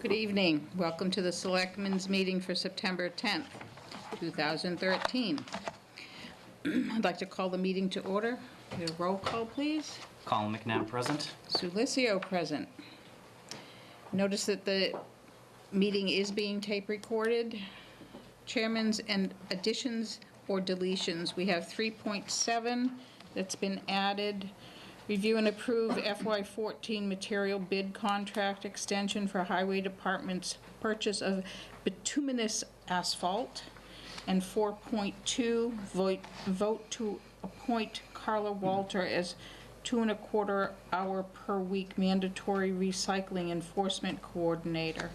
Good evening. Welcome to the Selectmen's meeting for September 10th, 2013. I'd like to call the meeting to order. A roll call, please. Colin McNabb present. Sulicio present. Notice that the meeting is being tape recorded. Chairman's and additions or deletions. We have 3.7 that's been added. Review and approve FY14 material bid contract extension for Highway Department's purchase of bituminous asphalt. And 4.2, vote to appoint Carla Walter as 2.25 hour per week mandatory recycling enforcement coordinator.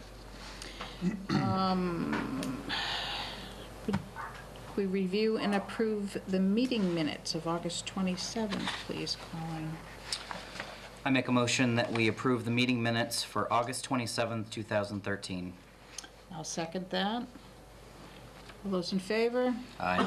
We review and approve the meeting minutes of August 27th, please, Colin. I make a motion that we approve the meeting minutes for August 27th, 2013. I'll second that. All those in favor? Aye.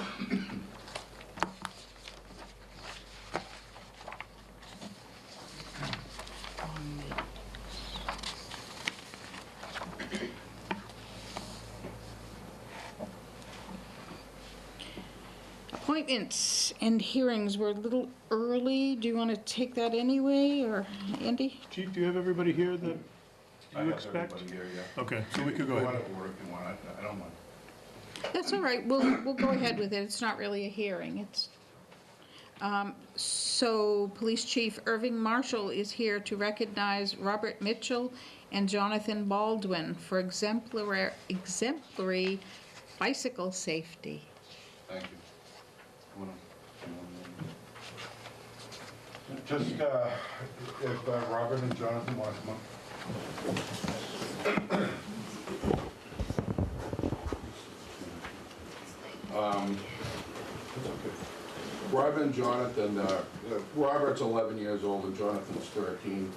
Appointments and hearings were a little early. Do you want to take that anyway, or Andy? Chief, do you have everybody here that I you have expect? everybody here, yeah. Okay, so we could go If you ahead. want it, or if you want it, I don't mind. That's all right. We'll go ahead with it. It's not really a hearing. It's so Police Chief Irving Marshall is here to recognize Robert Mitchell and Jonathan Baldwin for exemplary bicycle safety. Thank you. Just, if Robert and Jonathan want to come up. Robert and Jonathan, Robert's 11 years old and Jonathan's 13.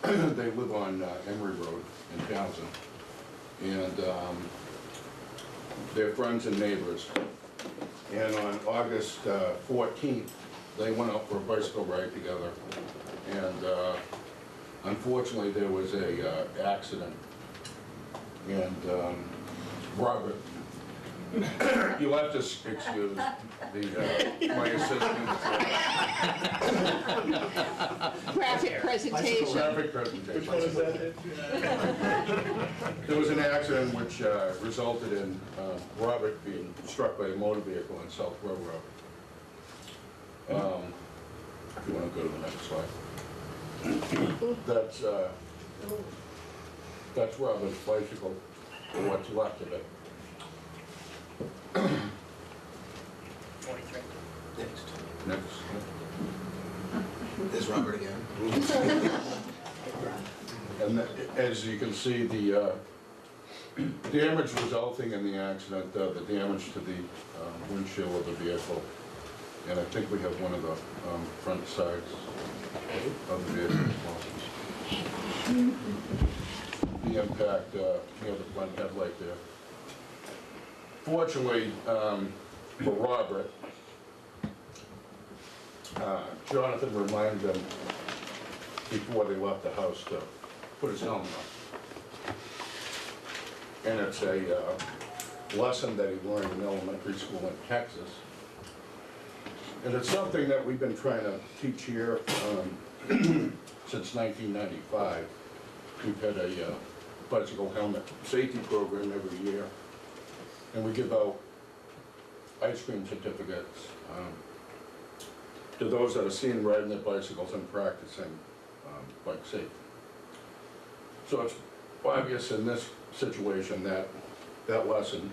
They live on Emery Road in Townsend. And they're friends and neighbors. And on August 14th, they went out for a bicycle ride together. And unfortunately, there was a accident. And Robert, you'll have to excuse my assistant. Graphic presentation. Graphic presentation. There was an accident which resulted in Robert being struck by a motor vehicle on South Road Road. If you want to go to the next slide. That's Robert's bicycle, or what's left of it. 43. Next. There's Robert again. And as you can see, the damage resulting in the accident, the damage to the windshield of the vehicle, and I think we have one of the front sides of the vehicle as well. The impact near the front headlight there. Fortunately for Robert, Jonathan reminded them before they left the house to put his helmet on. And it's a lesson that he learned in elementary school in Texas. And it's something that we've been trying to teach here since 1995. We've had a bicycle helmet safety program every year. And we give out ice cream certificates to those that are seen riding their bicycles and practicing bike safety. So it's obvious in this situation that that lesson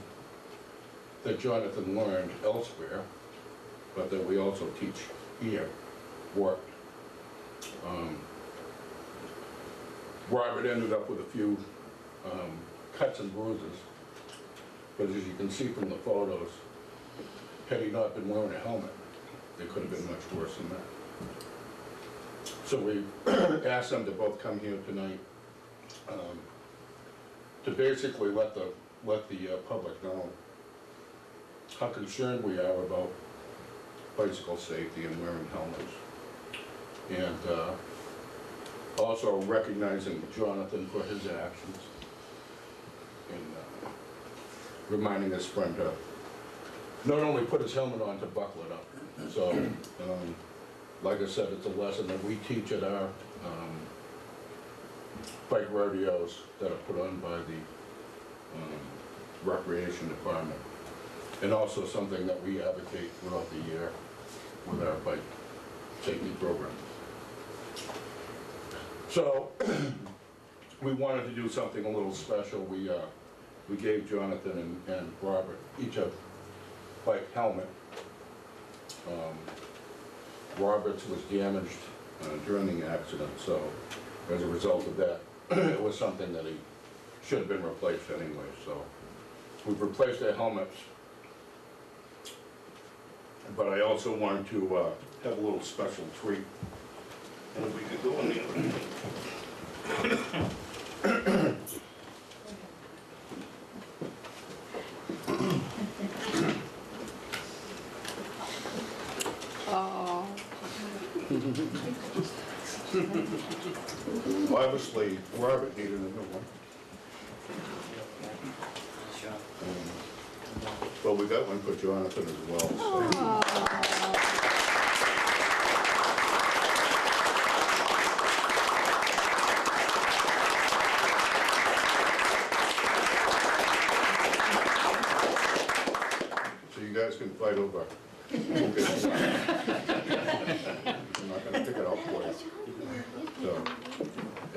that Jonathan learned elsewhere, but that we also teach here, worked. Robert ended up with a few cuts and bruises, but as you can see from the photos, had he not been wearing a helmet, it could have been much worse than that. So we asked them to both come here tonight to basically let the public know how concerned we are about bicycle safety and wearing helmets. And also recognizing Jonathan for his actions reminding his friend to not only put his helmet on, to buckle it up. So, like I said, it's a lesson that we teach at our bike rodeos that are put on by the Recreation Department. And also something that we advocate throughout the year with our bike safety program. So, we wanted to do something a little special. We gave Jonathan and Robert each a bike helmet. Robert's was damaged during the accident, so as a result of that, it was something that he should have been replaced anyway. So we've replaced their helmets, but I also wanted to have a little special treat. And if we could go in the other. Oh. Obviously, Robert needed a new one. Well, we got one for Jonathan as well. So. So you guys can fight over. I'm not gonna pick it up for you. So,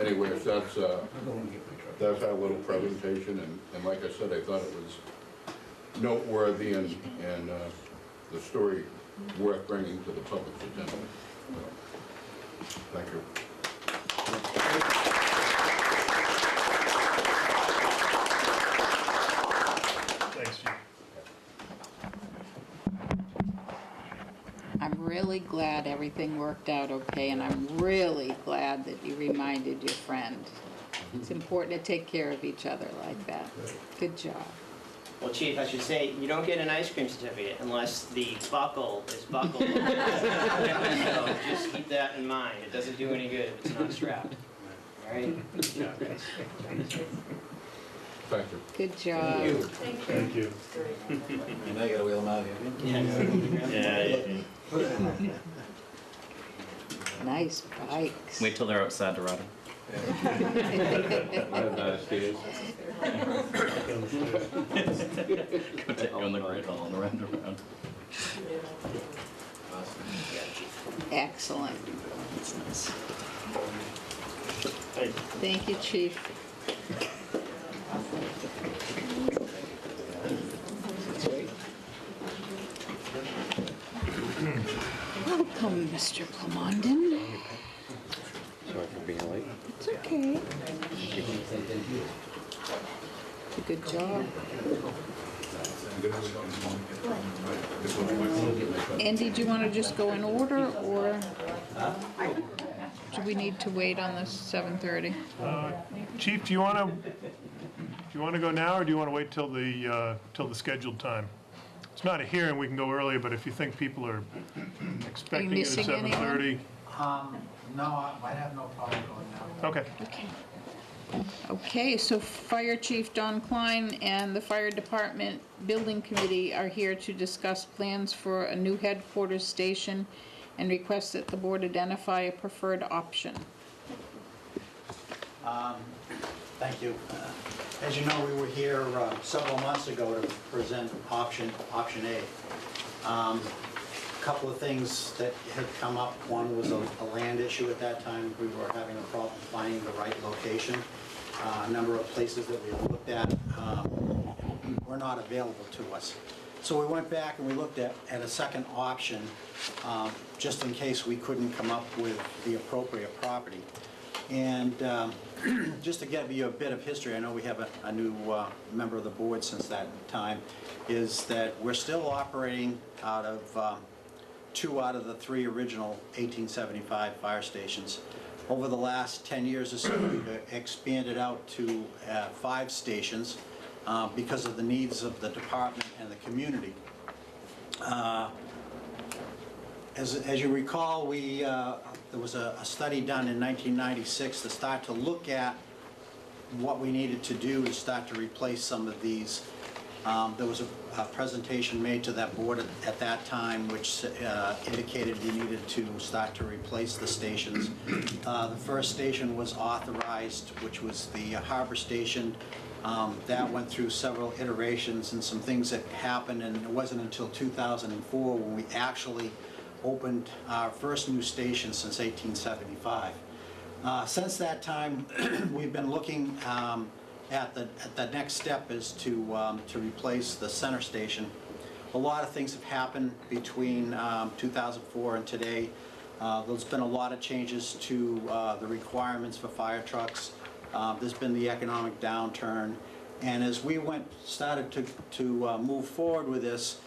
anyways, that's our little presentation, and like I said, I thought it was noteworthy and the story worth bringing to the public's attention. So, thank you. Thanks, Chief. I'm really glad everything worked out okay, and I'm really glad that you reminded your friend. It's important to take care of each other like that. Good job. Well, Chief, I should say, you don't get an ice cream certificate unless the buckle is buckled. So just keep that in mind. It doesn't do any good if it's not strapped. All right? Thank you. Good job. Thank you. Now you gotta wheel them out here. Yeah. Nice bikes. Wait till they're outside to ride them. Go take you on the great hall and around. Excellent. That's nice. Thank you, Chief. Welcome, Mr. Plamondon. Sorry for being late. It's okay. It's a good job. Andy, do you want to just go in order, or do we need to wait on this 7:30? Chief, do you want to go now, or do you want to wait till the scheduled time? It's not a hearing, we can go earlier, but if you think people are expecting it at missing anyone? 7:30. No, I have no problem going now. Okay. Okay, so Fire Chief Don Klein and the Fire Department Building Committee are here to discuss plans for a new headquarters station and request that the board identify a preferred option. Thank you. As you know, we were here several months ago to present option A. A couple of things that had come up. One was a land issue at that time. We were having a problem finding the right location. A number of places that we looked at were not available to us. So we went back and we looked at a second option, just in case we couldn't come up with the appropriate property. And just to give you a bit of history, I know we have a new member of the board since that time, is that we're still operating out of 2 out of the 3 original 1875 fire stations. Over the last 10 years or so, we've expanded out to 5 stations because of the needs of the department and the community. As you recall, there was a study done in 1996 to start to look at what we needed to do to start to replace some of these There was a presentation made to that board at that time which indicated we needed to start to replace the stations. The first station was authorized, which was the Harbor Station. That went through several iterations and some things that happened, and it wasn't until 2004 when we actually opened our first new station since 1875. Since that time, we've been looking at the next step is to replace the center station. A lot of things have happened between 2004 and today. There's been a lot of changes to the requirements for fire trucks. There's been the economic downturn, and as we started to move forward with this,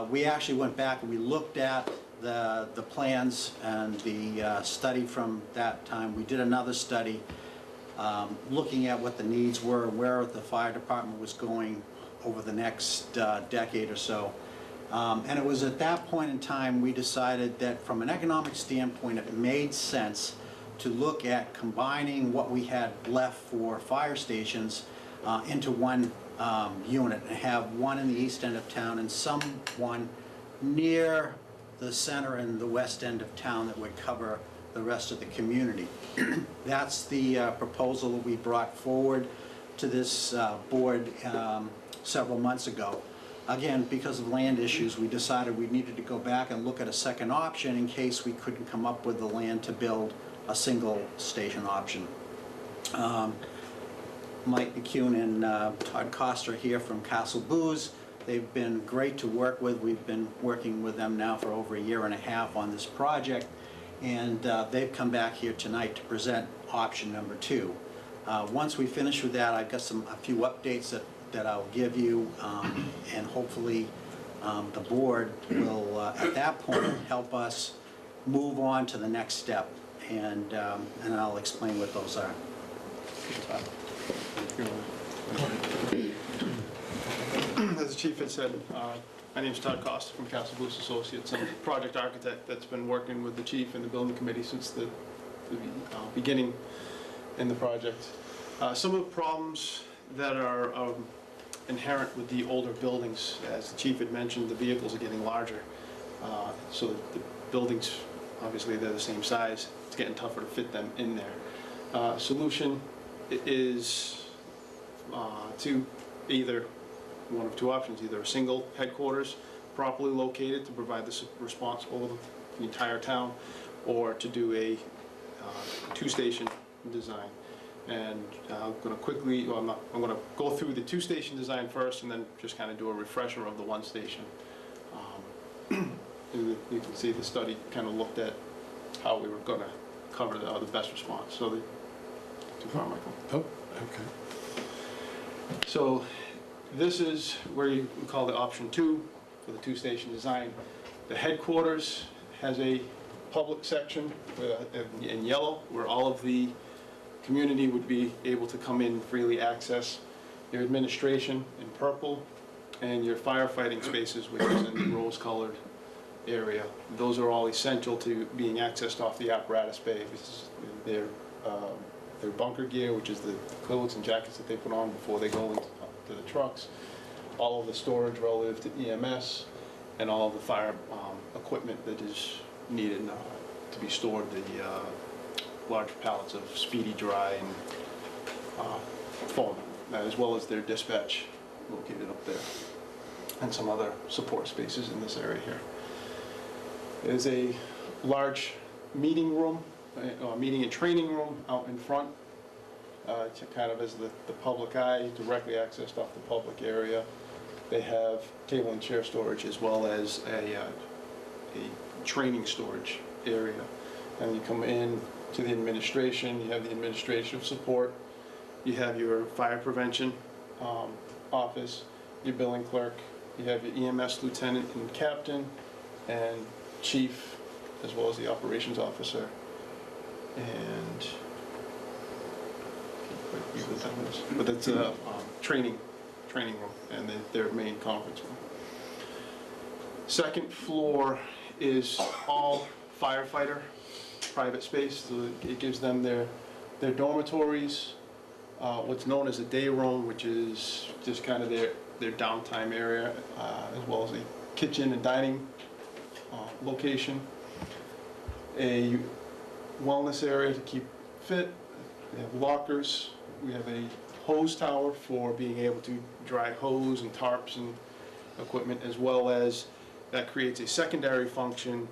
we actually went back and we looked at the plans and the study from that time. We did another study looking at what the needs were and where the fire department was going over the next decade or so. And it was at that point in time we decided that from an economic standpoint it made sense to look at combining what we had left for fire stations into one unit, and have one in the east end of town and one near the center and the west end of town that would cover the rest of the community. That's the proposal that we brought forward to this board several months ago. Again, because of land issues, we decided we needed to go back and look at a second option in case we couldn't come up with the land to build a single station option. Mike McCune and Todd Coster here from Castle Booze. They've been great to work with. We've been working with them now for over a year and a half on this project, and they've come back here tonight to present option number 2. Once we finish with that, I've got a few updates that I'll give you, and hopefully the board will at that point help us move on to the next step, and I'll explain what those are. As the chief had said, my name is Todd Costa from Castle Booze Associates. I'm a project architect that's been working with the chief and the building committee since the beginning in the project. Some of the problems that are inherent with the older buildings, as the chief had mentioned, the vehicles are getting larger. So the buildings, obviously they're the same size, it's getting tougher to fit them in there. Solution is to either one of two options, either a single headquarters properly located to provide the response over the entire town, or to do a two-station design. And I'm going to go through the two-station design first, and then just kind of do a refresher of the one station. You can see the study kind of looked at how we were going to cover the best response. So too far, Michael. Oh, okay. So this is where we call the option 2 for the two-station design. The headquarters has a public section in yellow where all of the community would be able to come in, freely access. Your administration in purple, and your firefighting spaces, which is in the rose-colored area. Those are all essential to being accessed off the apparatus bay. This is their bunker gear, which is the clothes and jackets that they put on before they go into the trucks. All of the storage relative to EMS, and all of the fire equipment that is needed to be stored. The large pallets of Speedy Dry and foam, as well as their dispatch located up there, and some other support spaces in this area here. There's a large meeting room, meeting and training room out in front, kind of as the public eye, directly accessed off the public area. They have table and chair storage, as well as a training storage area. And you come in to the administration, you have the administrative support, you have your fire prevention office, your billing clerk, you have your EMS lieutenant and captain, and chief, as well as the operations officer. And but that's a training room, and their main conference room. Second floor is all firefighter private space, so it gives them their dormitories, what's known as a day room, which is just kind of their their downtime area, as well as a kitchen and dining location, a wellness area to keep fit. We have lockers. We have a hose tower for being able to dry hose and tarps and equipment, as well as that creates a secondary function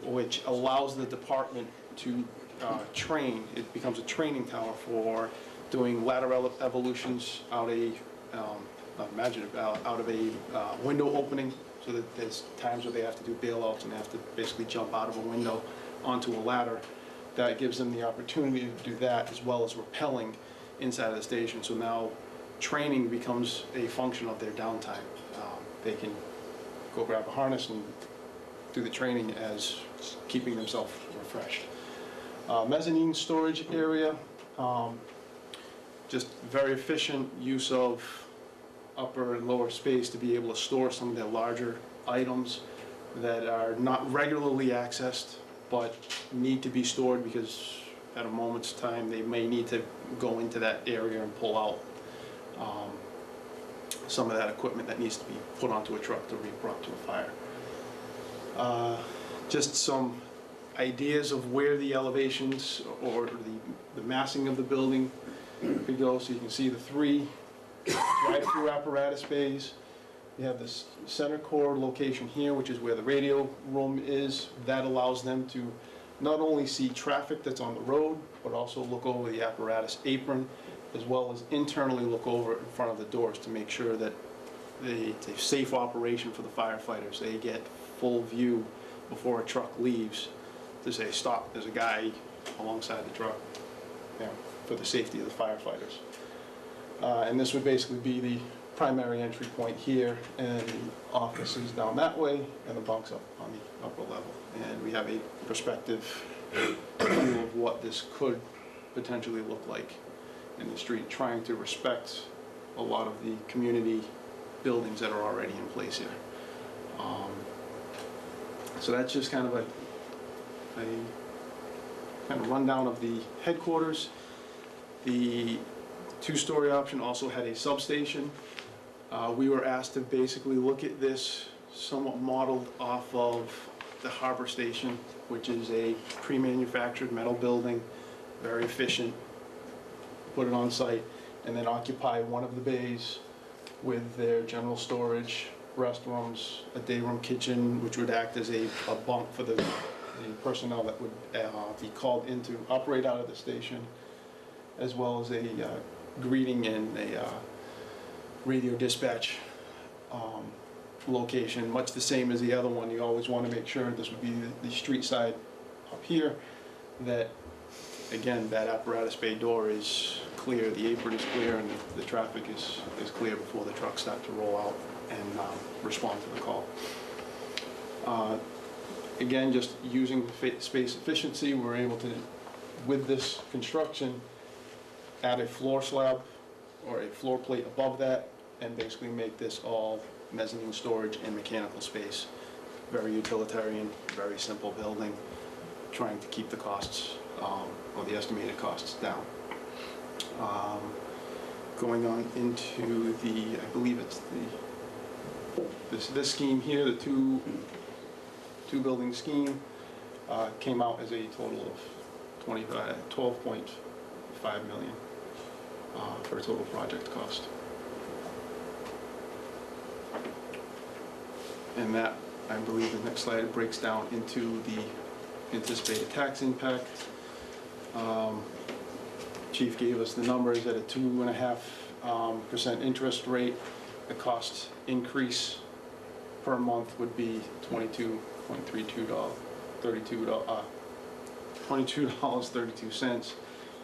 which allows the department to train. It becomes a training tower for doing lateral evolutions out a, out of a window opening, so that there's times where they have to do bailouts and they have to basically jump out of a window onto a ladder. That gives them the opportunity to do that, as well as rappelling inside of the station. So now training becomes a function of their downtime. They can go grab a harness and do the training as keeping themselves refreshed. Mezzanine storage area, just very efficient use of upper and lower space to be able to store some of their larger items that are not regularly accessed but need to be stored because at a moment's time they may need to go into that area and pull out some of that equipment that needs to be put onto a truck to be brought to a fire. Just some ideas of where the elevations or the massing of the building could go. So you can see the 3 drive-through apparatus bays. You have this center core location here, which is where the radio room is. That allows them to not only see traffic that's on the road, but also look over the apparatus apron, as well as internally look over in front of the doors to make sure that it's a safe operation for the firefighters. They get full view before a truck leaves to say, stop, there's a guy alongside the truck, you know, for the safety of the firefighters. And this would basically be the primary entry point here, and the offices down that way, and the bunks up on the upper level. And we have a perspective view of what this could potentially look like in the street, trying to respect a lot of the community buildings that are already in place here. So that's just kind of a kind of rundown of the headquarters. The 2-story option also had a substation. We were asked to basically look at this somewhat modeled off of the Harbor Station, which is a pre-manufactured metal building, very efficient. Put it on site, and then occupy one of the bays with their general storage, restrooms, a day room kitchen, which would act as a bunk for the personnel that would be called in to operate out of the station, as well as a greeting and a radio dispatch location, much the same as the other one. You always want to make sure, this would be the street side up here, that again, that apparatus bay door is clear, the apron is clear, and the traffic is clear before the trucks start to roll out and respond to the call. Again, just using space efficiency, we're able to, with this construction, add a floor slab or a floor plate above that, and basically make this all mezzanine storage and mechanical space. Very utilitarian, very simple building, trying to keep the costs, or the estimated costs down. Going on into the, I believe it's this scheme here, the two building scheme, came out as a total of 12.5 million for a total project cost. And that, I believe the next slide, it breaks down into the anticipated tax impact. Chief gave us the numbers at a 2.5% interest rate. The cost increase per month would be $22.32,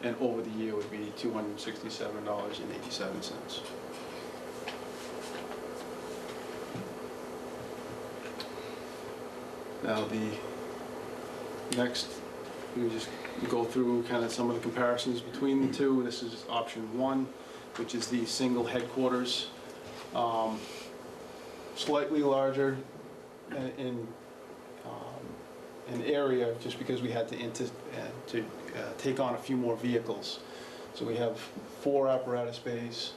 and over the year would be $267.87. Now the next, we just go through kind of some of the comparisons between the two. This is option 1, which is the single headquarters. Slightly larger in area, just because we had to take on a few more vehicles. So we have 4 apparatus bays,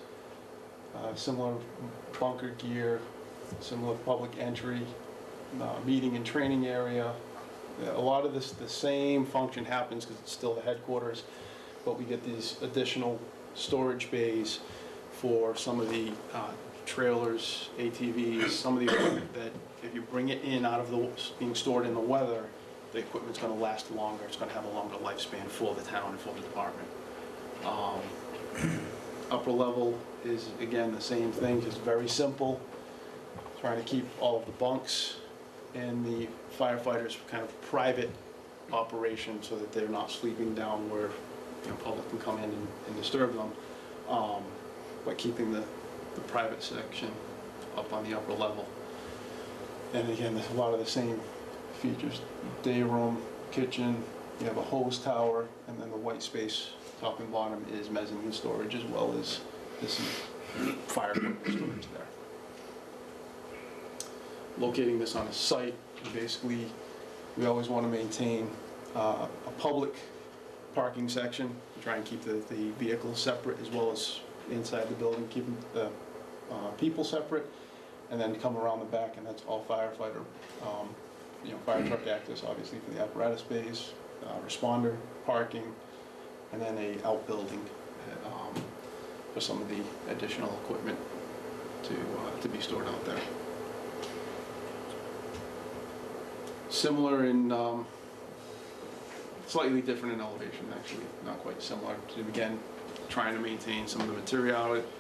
similar bunker gear, similar public entry, meeting and training area. A lot of this, the same function happens because it's still the headquarters, but we get these additional storage bays for some of the trailers, ATVs, some of the equipment that if you bring it in out of the, being stored in the weather, the equipment's gonna last longer, it's gonna have a longer lifespan for the town and for the department. Upper level is, again, the same thing, just very simple, trying to keep all of the bunks and the firefighters kind of private operation so that they're not sleeping down where, you know, public can come in and disturb them, but keeping the private section up on the upper level. And again, there's a lot of the same features, day room, kitchen, you have a hose tower, and then the white space top and bottom is mezzanine storage as well as this fire equipment storage there. Locating this on a site, basically, we always want to maintain a public parking section, try and keep the vehicles separate as well as inside the building, keeping the people separate, and then come around the back, and that's all firefighter, you know, fire truck access, obviously, for the apparatus bays, responder parking, and then a outbuilding for some of the additional equipment to be stored out there. Similar in, slightly different in elevation, actually, not quite similar to, again, trying to maintain some of the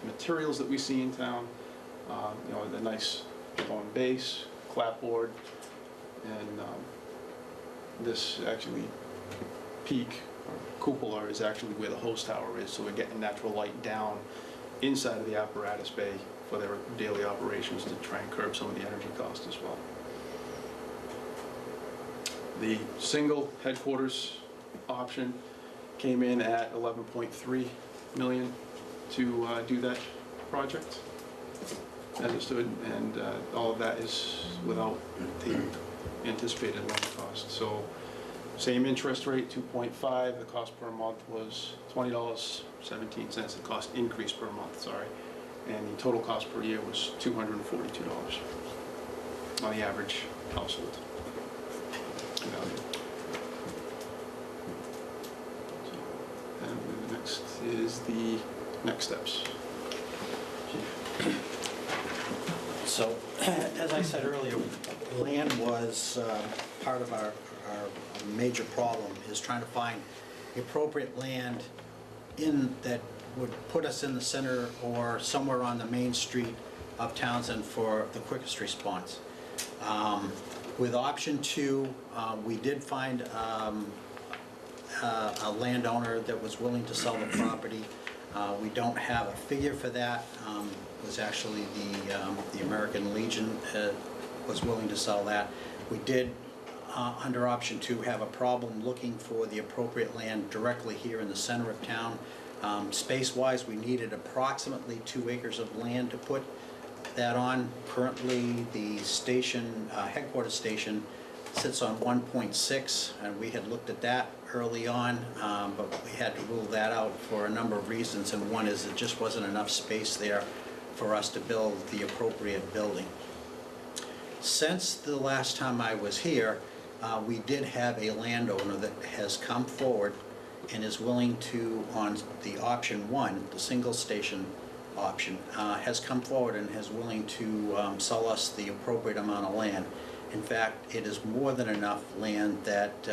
materials that we see in town. You know, the nice stone base, clapboard, and this actually peak or cupola is actually where the hose tower is, so we're getting natural light down inside of the apparatus bay for their daily operations to try and curb some of the energy cost as well. The single headquarters option came in at 11.3 million to do that project as it stood, and all of that is without the anticipated loan cost. So same interest rate, 2.5, the cost per month was $20.17, the cost increase per month, sorry, and the total cost per year was $242 on the average household value. And the next is the next steps. So, as I said earlier, land was part of our major problem, is trying to find the appropriate land that would put us in the center or somewhere on the main street of Townsend for the quickest response. With option 2, we did find a landowner that was willing to sell the property. We don't have a figure for that. It was actually the American Legion was willing to sell that. We did, under option 2, have a problem looking for the appropriate land directly here in the center of town. Space-wise, we needed approximately 2 acres of land to put that on. Currently, the station, headquarters station, sits on 1.6, and we had looked at that early on, but we had to rule that out for a number of reasons, and one is it just wasn't enough space there for us to build the appropriate building. Since the last time I was here, we did have a landowner that has come forward and is willing to, on the option 1, the single station option, has come forward and is willing to sell us the appropriate amount of land. In fact, it is more than enough land that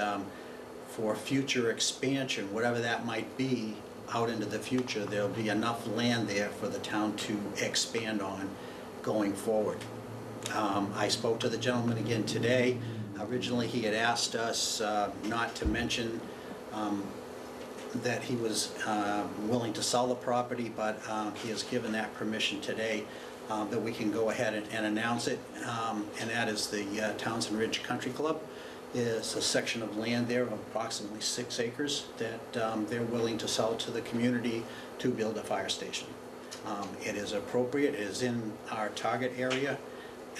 for future expansion, whatever that might be, out into the future, there'll be enough land there for the town to expand on going forward. I spoke to the gentleman again today. Originally, he had asked us not to mention that he was willing to sell the property, but he has given that permission today that we can go ahead and announce it, and that is the Townsend Ridge Country Club. Is a section of land there of approximately 6 acres that they're willing to sell to the community to build a fire station. It is appropriate, it is in our target area,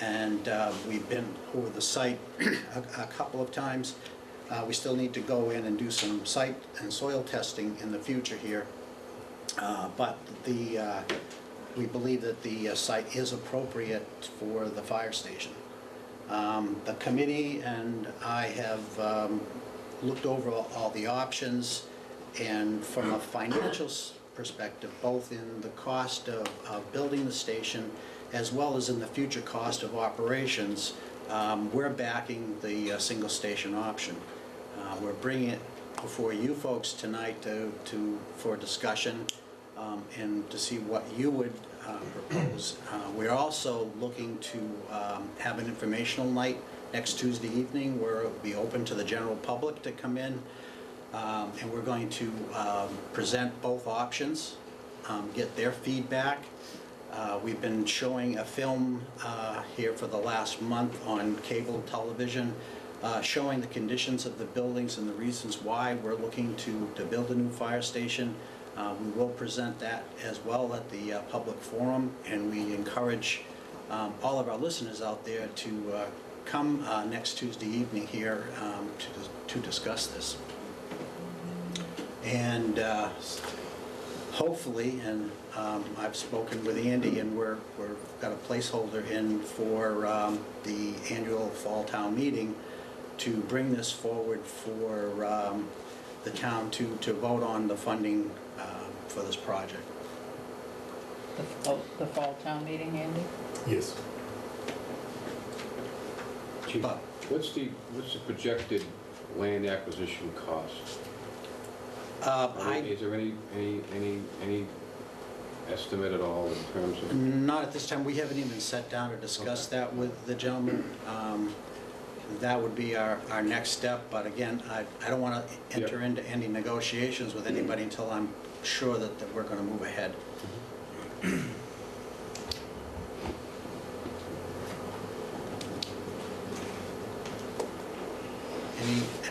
and we've been over the site a couple of times. We still need to go in and do some site and soil testing in the future here, but we believe that the site is appropriate for the fire station. The committee and I have looked over all the options, and from a financial perspective, both in the cost of building the station as well as in the future cost of operations, we're backing the single station option. We're bringing it before you folks tonight for discussion and to see what you would propose. We're also looking to have an informational night next Tuesday evening where it will be open to the general public to come in, and we're going to present both options, get their feedback. We've been showing a film here for the last month on cable television, showing the conditions of the buildings and the reasons why we're looking to build a new fire station. We will present that as well at the public forum, and we encourage all of our listeners out there to come next Tuesday evening here to discuss this. And hopefully, and I've spoken with Andy, and we've got a placeholder in for the annual fall town meeting to bring this forward for the town to vote on the funding for this project. The fall town meeting, Andy? Yes. Chief, But- what's the projected land acquisition cost? Is there any estimate at all in terms of? Not at this time. We haven't even sat down to discuss that with the gentleman. That would be our next step, but again, I don't want to enter into any negotiations with anybody until I'm sure that we're going to move ahead.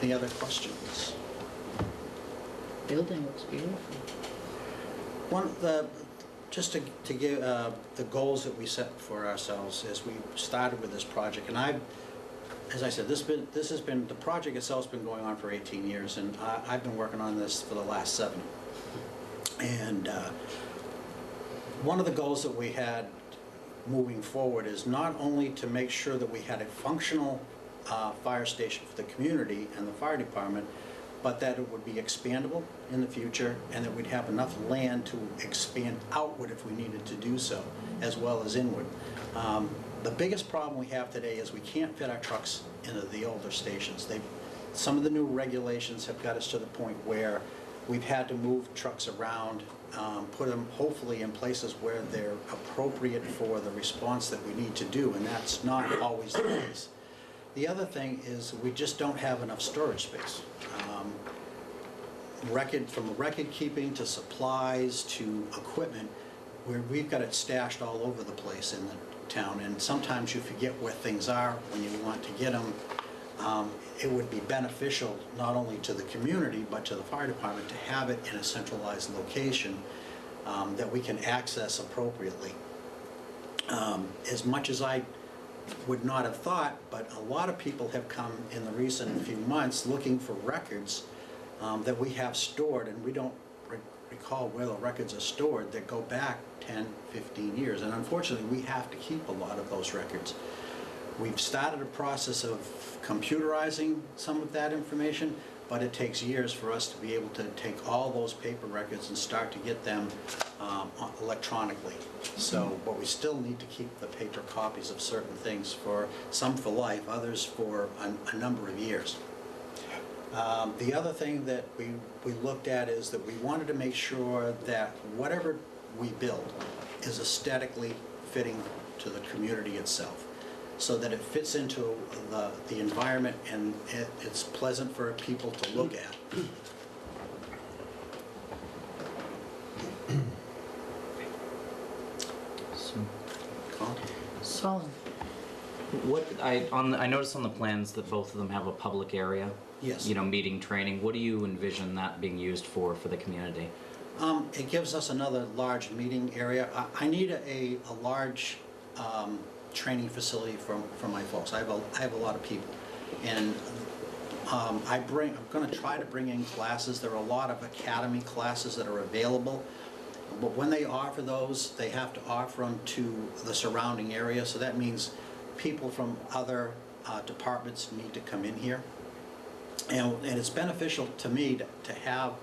Any other questions? Building looks beautiful. Just to give the goals that we set for ourselves as we started with this project, and as I said, the project itself has been going on for 18 years, and I've been working on this for the last 7. And one of the goals that we had moving forward is not only to make sure that we had a functional fire station for the community and the fire department, but that it would be expandable in the future, and that we'd have enough land to expand outward if we needed to do so, as well as inward. The biggest problem we have today is we can't fit our trucks into the older stations. Some of the new regulations have got us to the point where we've had to move trucks around, put them hopefully in places where they're appropriate for the response that we need to do, and that's not always the case. The other thing is we just don't have enough storage space. From record keeping to supplies to equipment, we've got it stashed all over the place in the town, and sometimes you forget where things are when you want to get them. It would be beneficial not only to the community but to the fire department to have it in a centralized location that we can access appropriately. As much as I would not have thought, but a lot of people have come in the recent few months looking for records that we have stored, and we don't recall where the records are stored, that go back 10, 15 years. And unfortunately, we have to keep a lot of those records. We've started a process of computerizing some of that information, but it takes years for us to be able to take all those paper records and start to get them electronically. But we still need to keep the paper copies of certain things, some for life, others for a number of years. The other thing that we looked at is that we wanted to make sure that whatever we build is aesthetically fitting to the community itself, so that it fits into the environment and it's pleasant for people to look at. Solid. I noticed on the plans that both of them have a public area. Yes. Meeting, training. What do you envision that being used for the community? It gives us another large meeting area. I need a large training facility for my folks. I have a lot of people, and I'm going to try to bring in classes. There are a lot of academy classes that are available. But when they offer those, they have to offer them to the surrounding area, so that means people from other departments need to come in here. And it's beneficial to me to have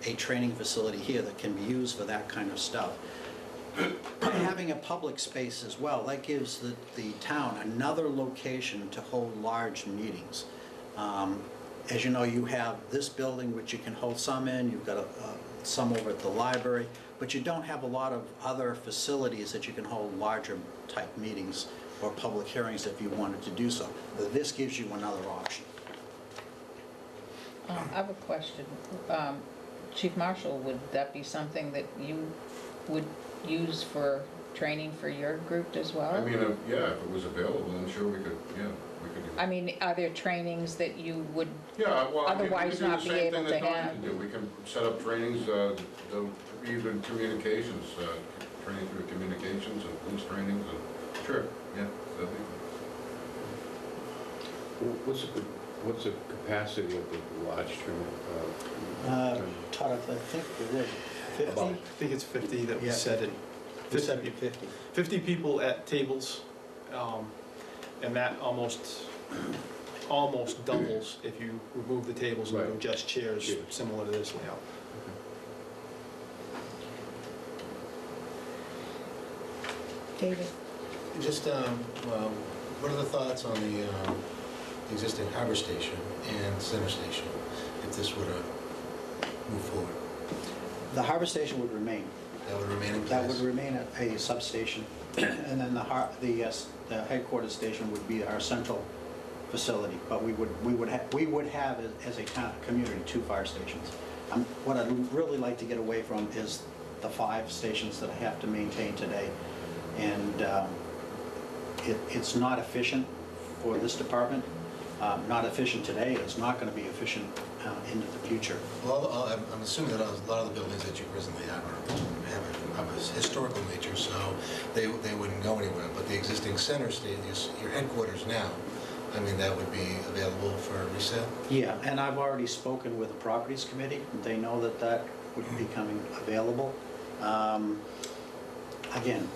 a training facility here that can be used for that kind of stuff. By having a public space as well, that gives the town another location to hold large meetings. As you know, you have this building which you can hold some in, you've got some over at the library, but you don't have a lot of other facilities that you can hold larger type meetings or public hearings if you wanted to do so. This gives you another option. I have a question. Chief Marshal, would that be something that you would use for training for your group as well? I mean, yeah, if it was available, I'm sure we could, yeah, we could do that. I mean, are there trainings that you would Yeah, well, I mean, we otherwise can do not the be same able thing to that Norton have? can do. We can set up trainings, even communications, training through communications and police trainings, and sure, yeah, that'd be. What's the capacity of the lodge tournament? Todd, I think it would. 50? I think it's 50 that we Yeah. said it. We said 50. 50 people at tables, and that almost doubles if you remove the tables and go Right. just chairs, Chairs. similar to this layout. David? Just, what are the thoughts on the existing harbor station and center station, if this were to move forward? The harbor station would remain. That would remain in place? That would remain at a substation, and then the headquarters station would be our central facility, but we would have, as a community, 2 fire stations. What I'd really like to get away from is the 5 stations that I have to maintain today, and it's not efficient for this department, not efficient today, it's not going to be efficient into the future. Well, I'm assuming that a lot of the buildings that you presently have have a historical nature, so they wouldn't go anywhere. But the existing center station, your headquarters now, I mean, that would be available for resale? Yeah, and I've already spoken with the Properties Committee. They know that would be coming available. Again,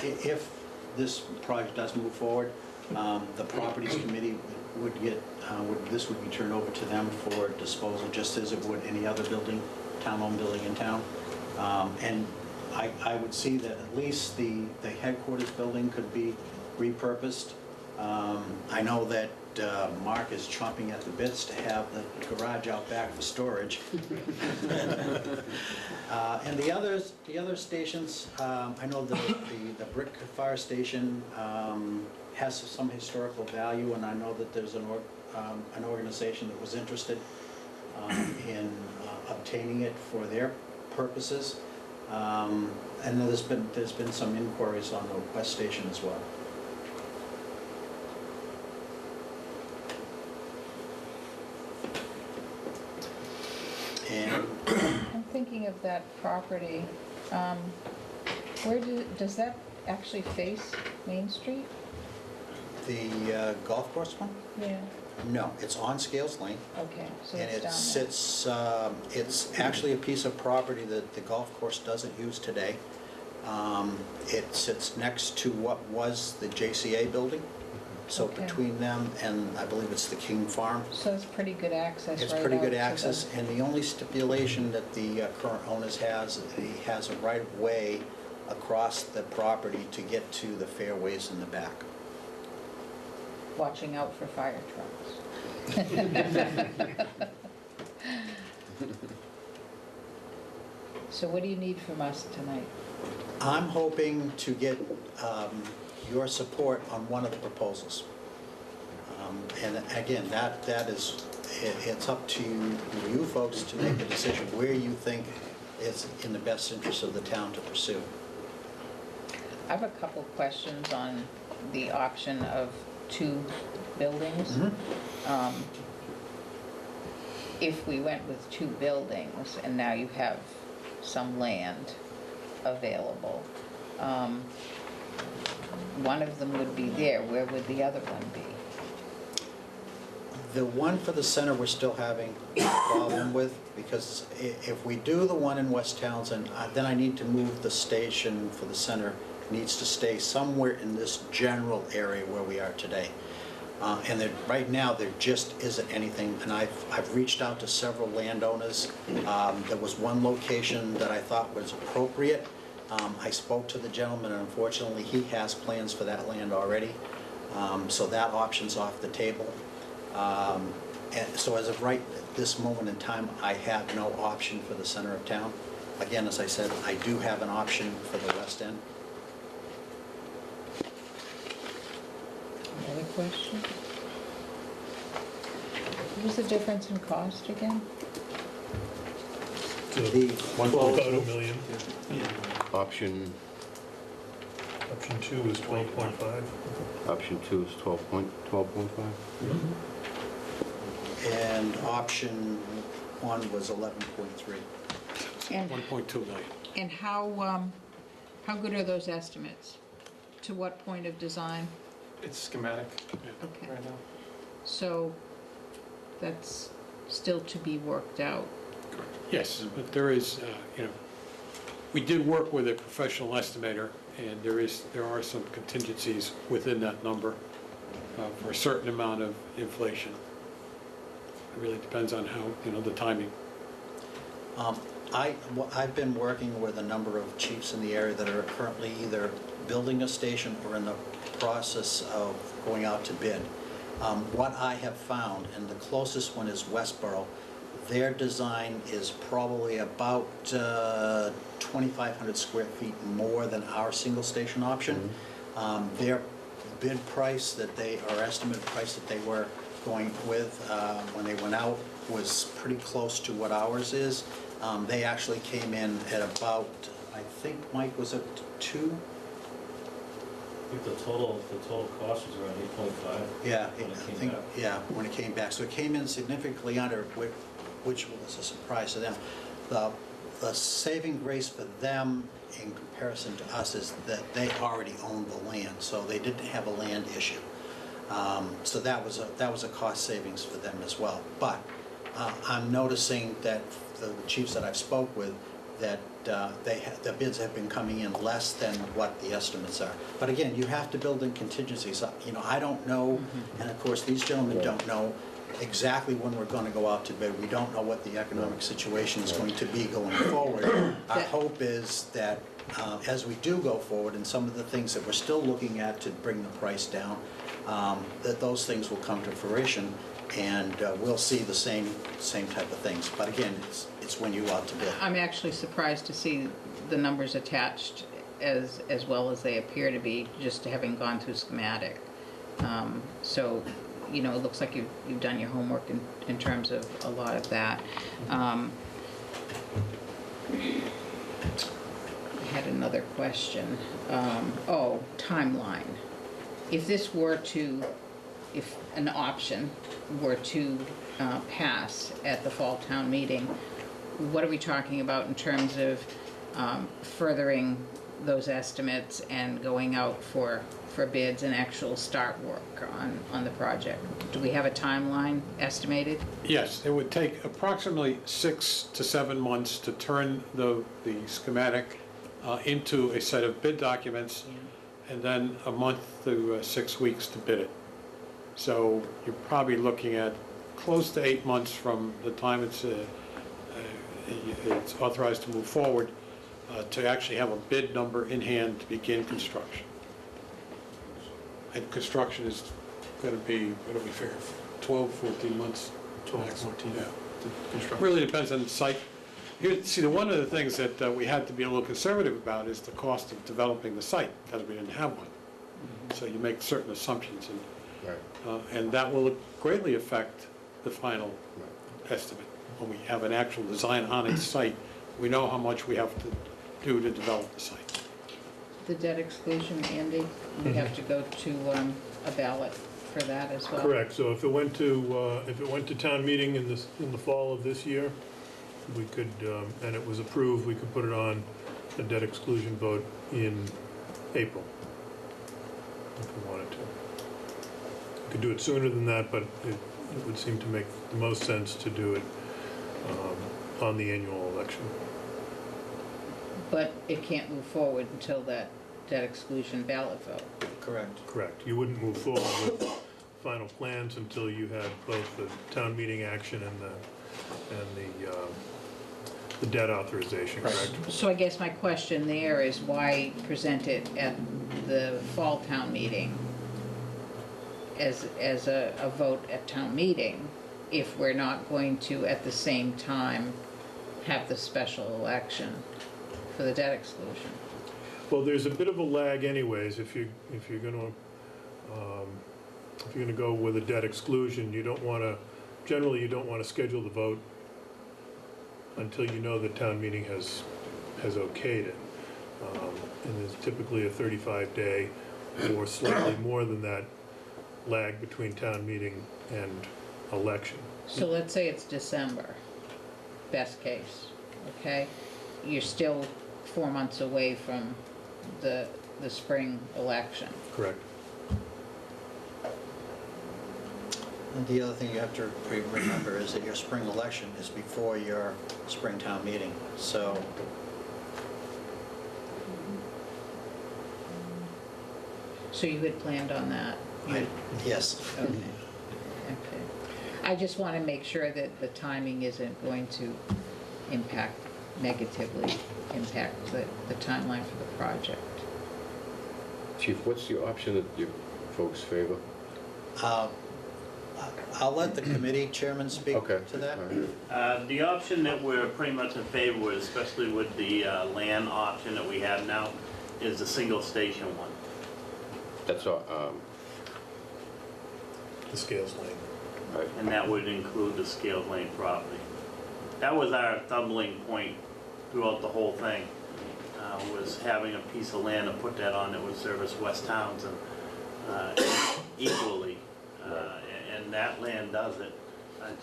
if this project does move forward, the Properties Committee would get, this would be turned over to them for disposal, just as it would any other building, town-owned building in town. And I would see that at least the headquarters building could be repurposed. I know that Mark is chomping at the bits to have the garage out back for storage. And the other stations, I know the Brick Fire Station has some historical value, and I know that there's an organization that was interested in obtaining it for their purposes. And there's been some inquiries on the West Station as well. And I'm thinking of that property. Does that actually face Main Street? the golf course one? Yeah, No, it's on Scales Lane. okay, so And it's it down there. sits, it's actually a piece of property that the golf course doesn't use today. It sits next to what was the JCA building. So Okay. between them and I believe it's the King Farm. So it's pretty good access It's right pretty out good to the- access, and the only stipulation that the current owners has, he has a right of way across the property to get to the fairways in the back. Watching out for fire trucks. So what do you need from us tonight? I'm hoping to get your support on one of the proposals. And again, that is, it's up to you folks to make a decision where you think is in the best interest of the town to pursue. I have a couple questions on the option of 2 buildings. Mm-hmm. If we went with 2 buildings and now you have some land available, one of them would be there, where would the other one be? The one for the center, we're still having a problem with, because if we do the one in West Townsend, then I need to move the station for the center, needs to stay somewhere in this general area where we are today. And right now, there just isn't anything, and I've reached out to several landowners. There was one location that I thought was appropriate. I spoke to the gentleman, and unfortunately, he has plans for that land already. So that option's off the table. And so as of right this moment in time, I have no option for the center of town. Again, as I said, I do have an option for the west end. Another question? What was the difference in cost again? The About $1 million. Option, Option 2 was 12.5. option 2 is 12.5? And option 1 was 11.3. And 1.2 million. And how good are those estimates? To what point of design? It's schematic Okay, right now. so that's still to be worked out. Yes, but there is, we did work with a professional estimator, and there are some contingencies within that number for a certain amount of inflation. It really depends on how, the timing. I've been working with a number of chiefs in the area that are currently either building a station or in the process of going out to bid. What I have found, and the closest one is Westboro, their design is probably about 2,500 square feet more than our single station option. Their bid price or estimated price that they were going with when they went out was pretty close to what ours is. They actually came in at about, I think, Mike, was it 2? I think the total cost was around 8.5. Yeah, when it I came think, back. yeah, when it came back. So it came in significantly under, which was a surprise to them. The saving grace for them in comparison to us is that they already owned the land, so they didn't have a land issue. So that was a cost savings for them as well. But I'm noticing that the chiefs that I've spoke with, that the bids have been coming in less than what the estimates are. But again, you have to build in contingencies. I don't know, and of course, these gentlemen don't know exactly when we're going to go out to bid. We don't know what the economic situation is going to be going forward. Our hope is that as we do go forward, and some of the things that we're still looking at to bring the price down, that those things will come to fruition, and we'll see the same type of things. But again, it's when you go out to bid. I'm actually surprised to see the numbers attached as well as they appear to be, just having gone through schematic. So, it looks like you've done your homework in terms of a lot of that. I had another question. Timeline. If an option were to pass at the fall town meeting, what are we talking about in terms of furthering those estimates and going out for bids and actual start work on the project? Do we have a timeline estimated? Yes, it would take approximately 6 to 7 months to turn the schematic into a set of bid documents, and then a month to 6 weeks to bid it. So you're probably looking at close to 8 months from the time it's authorized to move forward to actually have a bid number in hand to begin construction. And construction is going to be, what do we figure, 12, 14 months? 12, 14. Yeah. Construction. Really depends on the site. One of the things that we had to be a little conservative about is the cost of developing the site, because we didn't have one. So you make certain assumptions, and that will greatly affect the final estimate. When we have an actual design on a site, we know how much we have to do to develop the site. The debt exclusion, Andy, we have to go to a ballot for that as well? Correct. So if it went to town meeting in the fall of this year, we could, and it was approved, we could put it on a debt exclusion vote in April, if we wanted to. We could do it sooner than that, but it would seem to make the most sense to do it on the annual election. But it can't move forward until that debt exclusion ballot vote. Correct. Correct. You wouldn't move forward with final plans until you had both the town meeting action and the debt authorization, correct? So I guess my question there is why present it at the fall town meeting as a vote at town meeting if we're not going to, at the same time, have the special election for the debt exclusion? Well, there's a bit of a lag anyways. If you're gonna go with a debt exclusion, generally you don't wanna schedule the vote until you know the town meeting has okayed it. And there's typically a 35-day or slightly more than that lag between town meeting and election. So let's say it's December, best case, okay? You're still 4 months away from the spring election. Correct. And the other thing you have to remember is that your spring election is before your spring town meeting, so So you had planned on that? yes. Okay, okay. I just want to make sure that the timing isn't going to negatively impact the timeline for the project. Chief, what's the option that you folks favor? I'll let the committee chairman speak Okay. to that. All right. The option that we're pretty much in favor with, especially with the land option that we have now, is the single station one. That's all, The scales lane. right. And that would include the Scales Lane property. That was our stumbling point throughout the whole thing, was having a piece of land to put that on that would service West Townsend equally. And that land does it,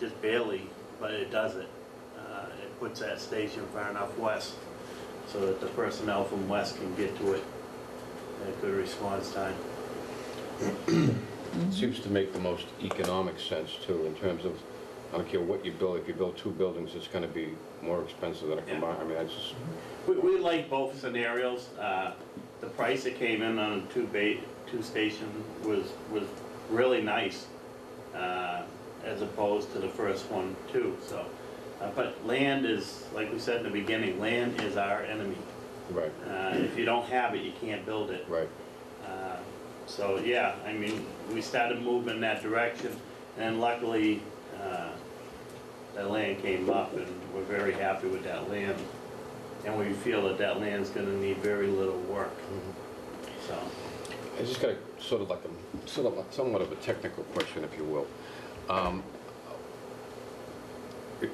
just barely, but it does it. It puts that station far enough west so that the personnel from west can get to it at a good response time. Seems to make the most economic sense too, in terms of, I don't care what you build, if you build two buildings, it's gonna be more expensive than a combined, I mean, that's just, We like both scenarios. The price that came in on a two station was really nice, as opposed to the first one too, so. But land is, like we said in the beginning, land is our enemy. right, If you don't have it, you can't build it. right. So, yeah, I mean, we started moving in that direction, and luckily, that land came up, and we're very happy with that land. And we feel that that land's gonna need very little work, so. I just got a somewhat of a technical question, if you will.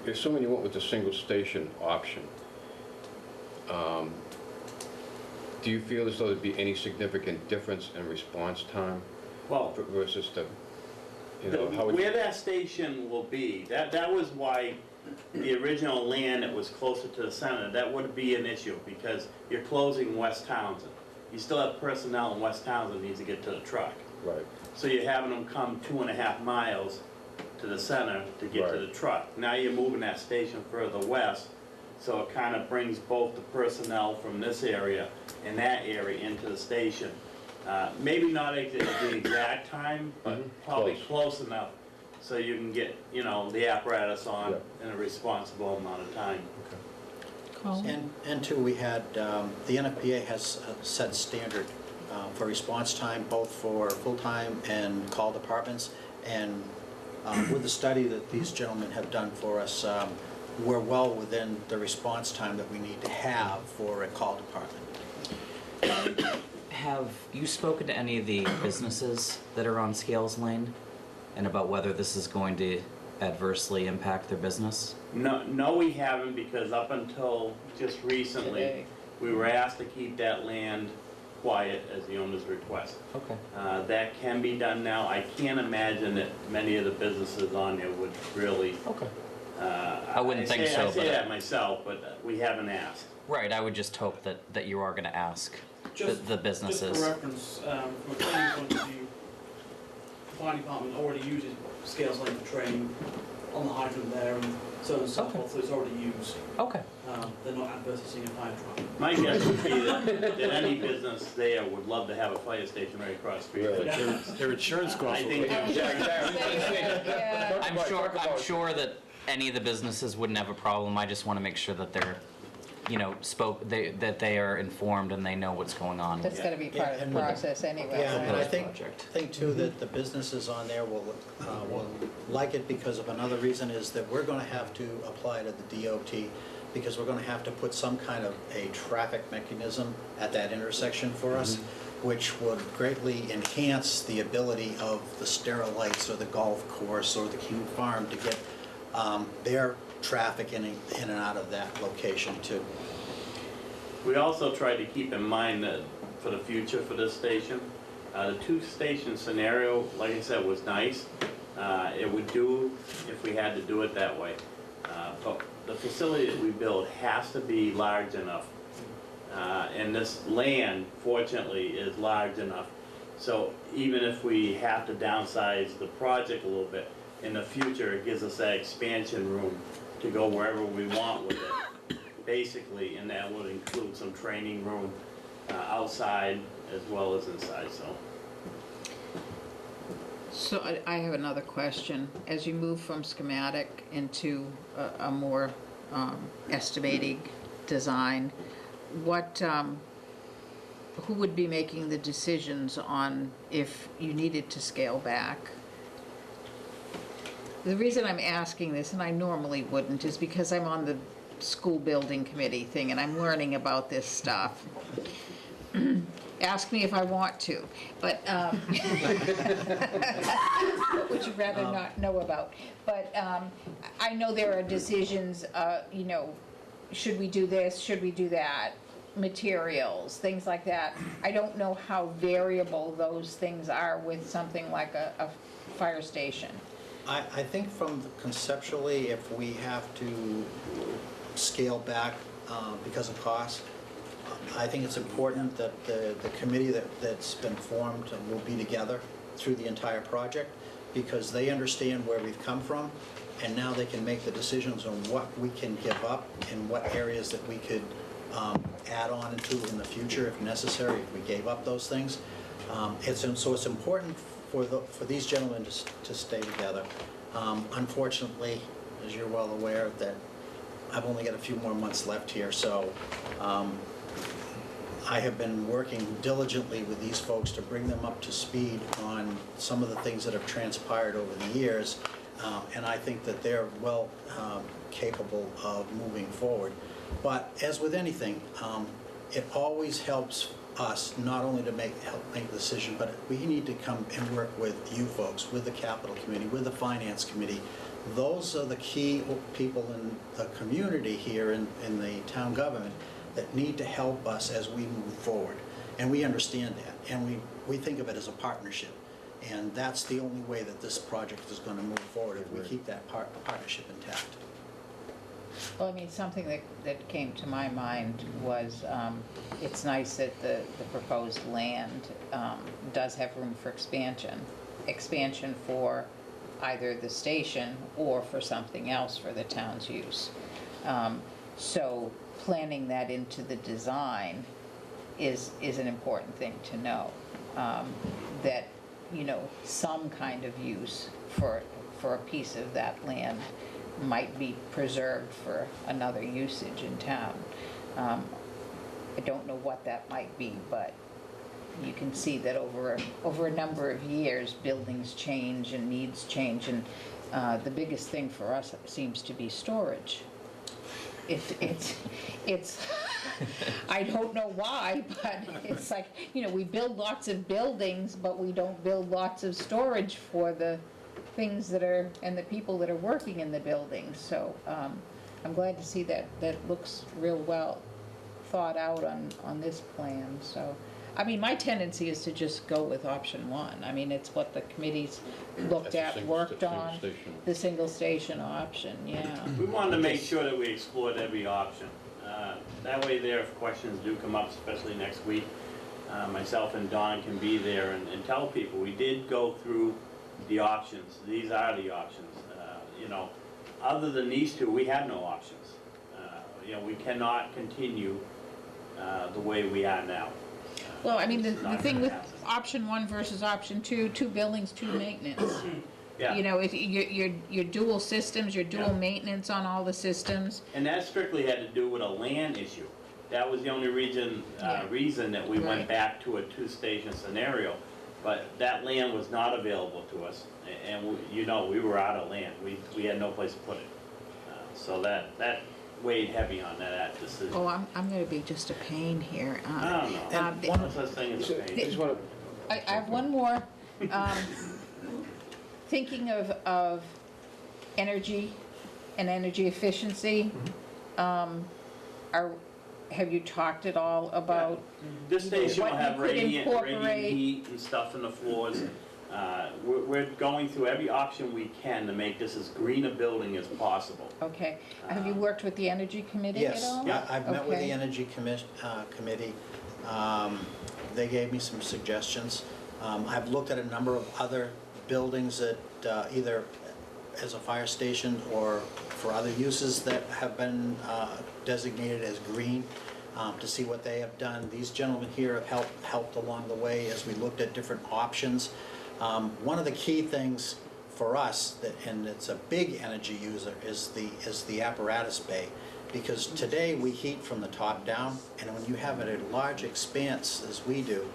Assuming you went with the single station option, do you feel as though there'd be any significant difference in response time Well, versus how would you? where that station will be, that was why the original land that was closer to the center, that would be an issue, because you're closing West Townsend. You still have personnel in West Townsend that needs to get to the truck. Right, So you're having them come 2.5 miles to the center to get to Right. the truck. Now you're moving that station further west, so it kind of brings both the personnel from this area and that area into the station. Maybe not at the exact time, but probably close enough so you can get, the apparatus on in a responsible amount of time. And two, we had, the NFPA has a set standard for response time, both for full-time and call departments. And with the study that these gentlemen have done for us, we're well within the response time that we need to have for a call department. Have you spoken to any of the businesses that are on Scales Lane and about whether this is going to adversely impact their business? No, we haven't, because up until just recently, Today. we were asked to keep that land quiet as the owner's request. Okay. That can be done now. I can't imagine that many of the businesses on there would really. Okay. I wouldn't think so, I say but- that myself, but we haven't asked. Right, I would just hope that you are going to ask the Just businesses. for reference, from a planning point of view, fire department already uses Scales Lane for training on the hydrant there and so on and so forth, so it's already used. Okay. They're not advertly seeing a fire truck. My guess would be that any business there would love to have a fire station right across the street. Really? Their insurance costs I will think go. Yeah. I'm sure that any of the businesses wouldn't have a problem. I just want to make sure that they're, that they are informed and they know what's going on. That's gotta be part of and the process anyway. Yeah, and I Proposed think project. too that the businesses on there will like it because of another reason is that we're gonna have to apply to the DOT because we're gonna have to put some kind of a traffic mechanism at that intersection for us, which would greatly enhance the ability of the Sterilites or the golf course or the King Farm to get their traffic in and out of that location too. We also tried to keep in mind that for the future for this station, the two-station scenario, like I said, was nice. It would do if we had to do it that way. But the facility that we build has to be large enough. And this land, fortunately, is large enough. So even if we have to downsize the project a little bit, in the future, it gives us that expansion room to go wherever we want with it, basically, and that would include some training room outside as well as inside, so. So I have another question. As you move from schematic into a more estimating design, who would be making the decisions on if you needed to scale back? The reason I'm asking this, and I normally wouldn't, is because I'm on the school building committee thing and I'm learning about this stuff. Ask me if I want to, but, would you rather not know about? But I know there are decisions, should we do this, should we do that? Materials, things like that. I don't know how variable those things are with something like a fire station. I think conceptually, if we have to scale back because of cost, I think it's important that the committee that's been formed will be together through the entire project because they understand where we've come from and now they can make the decisions on what we can give up and what areas that we could add on to in the future if necessary, if we gave up those things. So it's important for these gentlemen to stay together. Unfortunately, as you're well aware, that I've only got a few more months left here, so I have been working diligently with these folks to bring them up to speed on some of the things that have transpired over the years, and I think that they're well capable of moving forward. But as with anything, it always helps us not only to help make the decision, but we need to come and work with you folks, with the capital committee, with the finance committee. Those are the key people in the community here in the town government that need to help us as we move forward. And we understand that, and we think of it as a partnership. And that's the only way that this project is going to move forward, if we keep that partnership intact. Well, I mean, something that came to my mind was, it's nice that the proposed land does have room for expansion for either the station or for something else for the town's use. So planning that into the design is an important thing to know, that, some kind of use for a piece of that land might be preserved for another usage in town. I don't know what that might be, but you can see that over a number of years, buildings change and needs change, and the biggest thing for us seems to be storage. It's I don't know why, but it's like, we build lots of buildings, but we don't build lots of storage for the things that are, and the people that are working in the buildings. So I'm glad to see that looks real well thought out on this plan. So, I mean, my tendency is to just go with option one. I mean, it's what the committee's looked at, worked on, the single station option, yeah. We wanted to make sure that we explored every option. That way there, if questions do come up, especially next week, myself and Don can be there and tell people. We did go through the options. These are the options. You know, other than these two, we have no options. You know, we cannot continue the way we are now. Well, I mean, the It's not thing gonna with happen. option one versus option two, two buildings, two maintenance. Yeah. You know, if you're dual systems, you're dual Yeah. maintenance on all the systems. And that strictly had to do with a land issue. That was the only reason Yeah. that we Right. went back to a two-station scenario. But that land was not available to us, and you know, we were out of land. We had no place to put it. So that weighed heavy on that decision. Oh, I'm gonna be just a pain here. I don't know. No such thing as a pain. I just want to, I have one more. Thinking of energy and energy efficiency, have you talked at all about? This station will what you have could radiant incorporate? heat and stuff in the floors. We're going through every option we can to make this as green a building as possible. Okay, have you worked with the energy committee at Yes, all? I've met with the Okay. Energy Committee. They gave me some suggestions. I've looked at a number of other buildings that either as a fire station or for other uses that have been designated as green, to see what they have done. These gentlemen here have helped along the way as we looked at different options. One of the key things for us, and it's a big energy user, is the apparatus bay. Because today we heat from the top down, and when you have a large expanse as we do,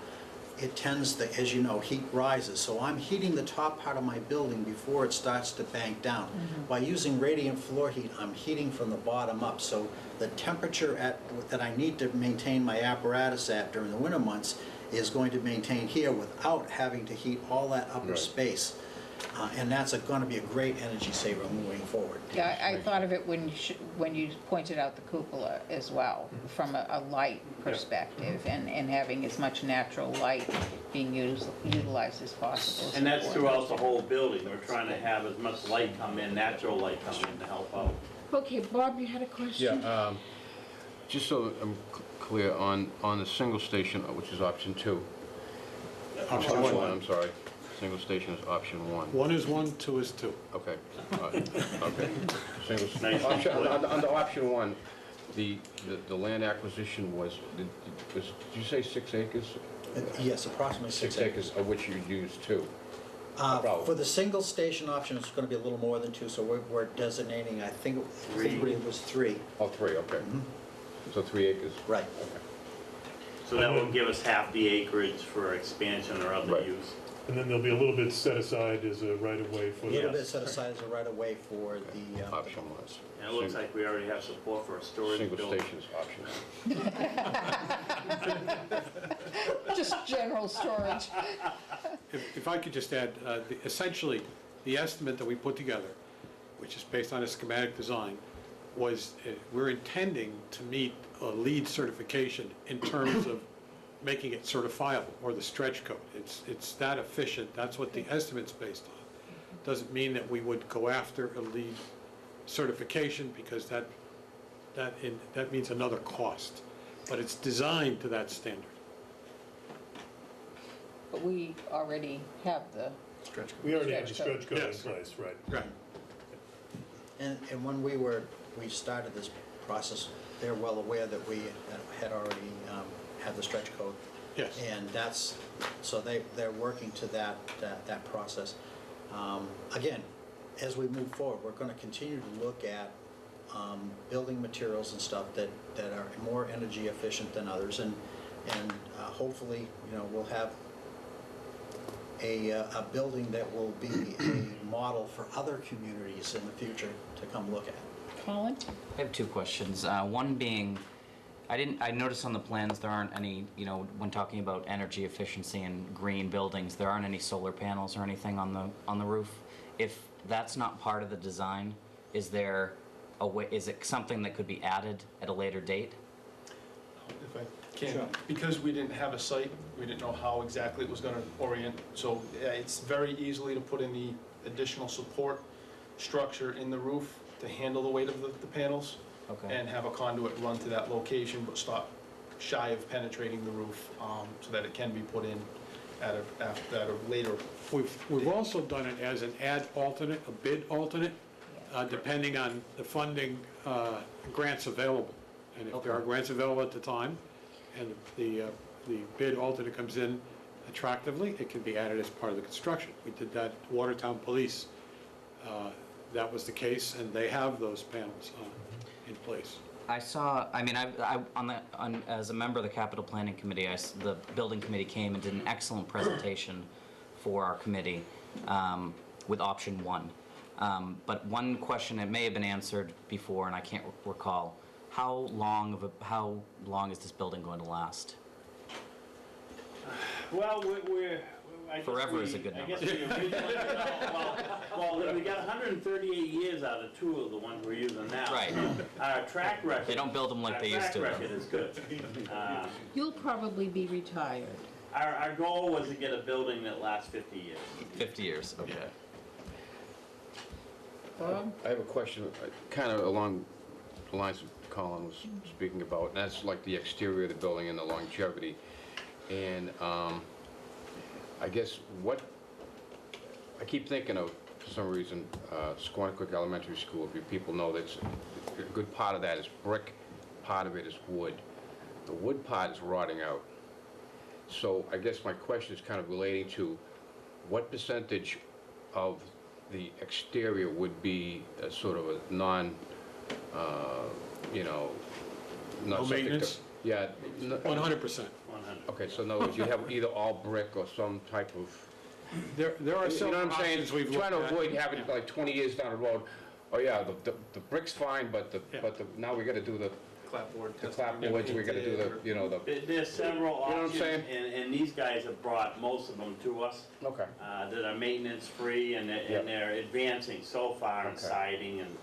it tends to, as you know, heat rises. So I'm heating the top part of my building before it starts to bank down. By using radiant floor heat, I'm heating from the bottom up. So the temperature that I need to maintain my apparatus at during the winter months is going to maintain here without having to heat all that upper space. And that's going to be a great energy saver moving forward. Yeah, I thought of it when you pointed out the cupola as well, from a light perspective, and having as much natural light being utilized as possible. And that's throughout the whole building. We're trying to have as much light come in, natural light come in to help out. Okay, Bob, you had a question? yeah, just so I'm clear, on the single station, which is option 2. Option one. I'm sorry. Single station is option 1. One is one, two is two. Okay, okay. Single, Nice. under option 1, the land acquisition was, did you say 6 acres? Yes, approximately 6 acres, of which you used 2. For the single station option, it's going to be a little more than 2, so we're designating, I think it was 3. Oh, 3, okay. So 3 acres. Right. Okay. So that will give us half the acreage for expansion or other Right. use. And then there'll be a little bit set aside as a right-of-way for A the... little bit set aside as a right-of-way for the... Option 1. And it looks like we already have support for a storage Single building. station is option 1. Just general storage. If I could just add, essentially, the estimate that we put together, which is based on a schematic design, was we're intending to meet a LEED certification in terms of making it certifiable, or the stretch code. It's that efficient, that's what the estimate's based on. Doesn't mean that we would go after a LEED certification, because that means another cost. But it's designed to that standard. But we already have the, We already have the Stretch stretch code in Yes. place, right. Right. And when we started this process, they're well aware that we had already had the stretch code. Yes. And so they're working to that process. Again, as we move forward, we're going to continue to look at building materials and stuff that are more energy efficient than others, and hopefully, we'll have a building that will be a model for other communities in the future to come look at. Colin? I have 2 questions. One being, I noticed on the plans there aren't any, when talking about energy efficiency and green buildings, there aren't any solar panels or anything on the roof. If that's not part of the design, is there a way, is it something that could be added at a later date? If I can, because we didn't have a site, we didn't know how exactly it was going to orient, so it's very easily to put in the additional support structure in the roof to handle the weight of the panels, Okay. and have a conduit run to that location, but stop shy of penetrating the roof, so that it can be put in at a later. We've also done it as an ad alternate, a bid alternate, depending on the funding grants available. And if there are grants available at the time, and the bid alternate comes in attractively, it can be added as part of the construction. We did that at Watertown Police. That was the case, and they have those panels in place. I saw, I mean, as a member of the capital planning committee, the building committee came and did an excellent presentation for our committee with option 1. But one question, it may have been answered before and I can't recall, how long is this building going to last? Well, I guess Forever is a good I number. guess we originally, well, we got 138 years out of 2 of the ones we're using now. Right. Our track record. They don't build them like they used to. Our track record is good. You'll probably be retired. Our goal was to get a building that lasts 50 years. 50 years, okay. Bob? I have a question, kind of along the lines of Colin was speaking about, and that's like the exterior of the building and the longevity. And I guess I keep thinking of, for some reason, Squanicook Elementary School. If people know that a good part of that is brick, part of it is wood. The wood part is rotting out. So I guess my question is kind of relating to what percentage of the exterior would be a sort of a non, not No subject to- maintenance? Yeah. 100%. Okay, so in other words, you have either all brick or some type of, There are you know several what I'm saying? options we've looked Trying to at. avoid having like 20 years down the road, oh yeah, the brick's fine, but now we gotta do the Clapboard. clapboards, we gotta do the, There's several what I'm options, saying? and these guys have brought most of them to us. okay. That are maintenance-free, and they're advancing so far in Okay. siding, and